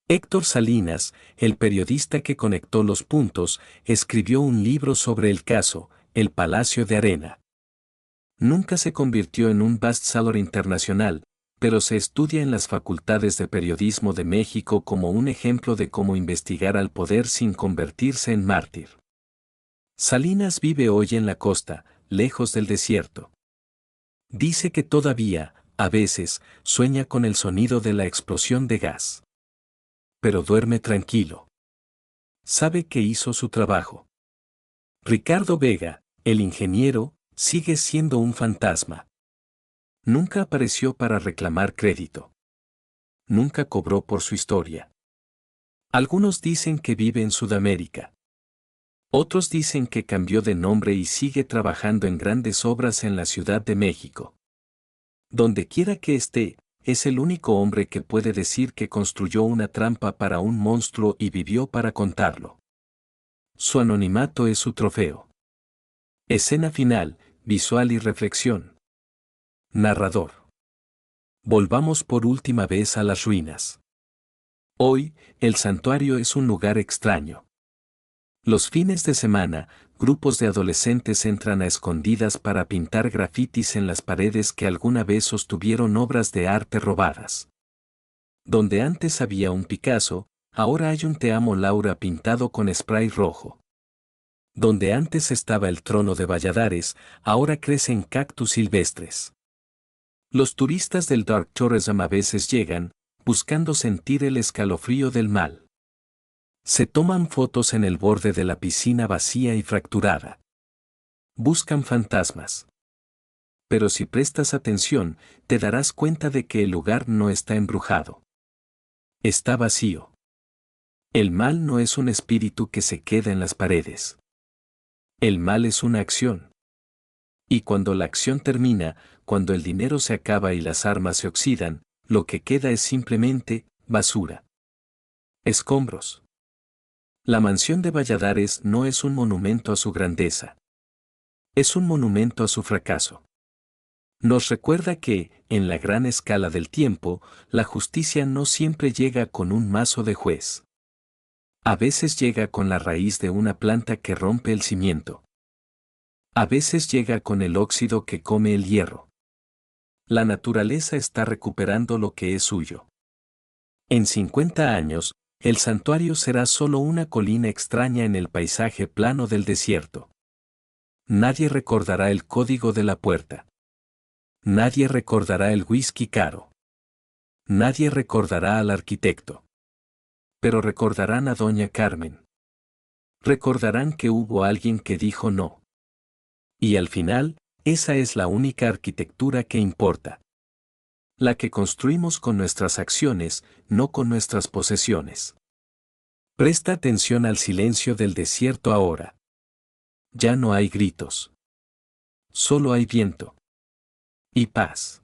Héctor Salinas, el periodista que conectó los puntos, escribió un libro sobre el caso, El Palacio de Arena. Nunca se convirtió en un bestseller internacional, pero se estudia en las facultades de periodismo de México como un ejemplo de cómo investigar al poder sin convertirse en mártir. Salinas vive hoy en la costa, lejos del desierto. Dice que todavía, a veces, sueña con el sonido de la explosión de gas. Pero duerme tranquilo. Sabe que hizo su trabajo. Ricardo Vega, el ingeniero, sigue siendo un fantasma. Nunca apareció para reclamar crédito. Nunca cobró por su historia. Algunos dicen que vive en Sudamérica. Otros dicen que cambió de nombre y sigue trabajando en grandes obras en la Ciudad de México. Donde quiera que esté, es el único hombre que puede decir que construyó una trampa para un monstruo y vivió para contarlo. Su anonimato es su trofeo. Escena final, visual y reflexión. Narrador. Volvamos por última vez a las ruinas. Hoy, el santuario es un lugar extraño. Los fines de semana, grupos de adolescentes entran a escondidas para pintar grafitis en las paredes que alguna vez sostuvieron obras de arte robadas. Donde antes había un Picasso, ahora hay un Te amo Laura pintado con spray rojo. Donde antes estaba el trono de Valladares, ahora crecen cactus silvestres. Los turistas del Dark Tourism a veces llegan, buscando sentir el escalofrío del mal. Se toman fotos en el borde de la piscina vacía y fracturada. Buscan fantasmas. Pero si prestas atención, te darás cuenta de que el lugar no está embrujado. Está vacío. El mal no es un espíritu que se queda en las paredes. El mal es una acción. Y cuando la acción termina, cuando el dinero se acaba y las armas se oxidan, lo que queda es simplemente basura. Escombros. La mansión de Valladares no es un monumento a su grandeza. Es un monumento a su fracaso. Nos recuerda que, en la gran escala del tiempo, la justicia no siempre llega con un mazo de juez. A veces llega con la raíz de una planta que rompe el cimiento. A veces llega con el óxido que come el hierro. La naturaleza está recuperando lo que es suyo. En 50 años, el santuario será solo una colina extraña en el paisaje plano del desierto. Nadie recordará el código de la puerta. Nadie recordará el whisky caro. Nadie recordará al arquitecto. Pero recordarán a Doña Carmen. Recordarán que hubo alguien que dijo no. Y al final, esa es la única arquitectura que importa. La que construimos con nuestras acciones, no con nuestras posesiones. Presta atención al silencio del desierto ahora. Ya no hay gritos. Solo hay viento. Y paz.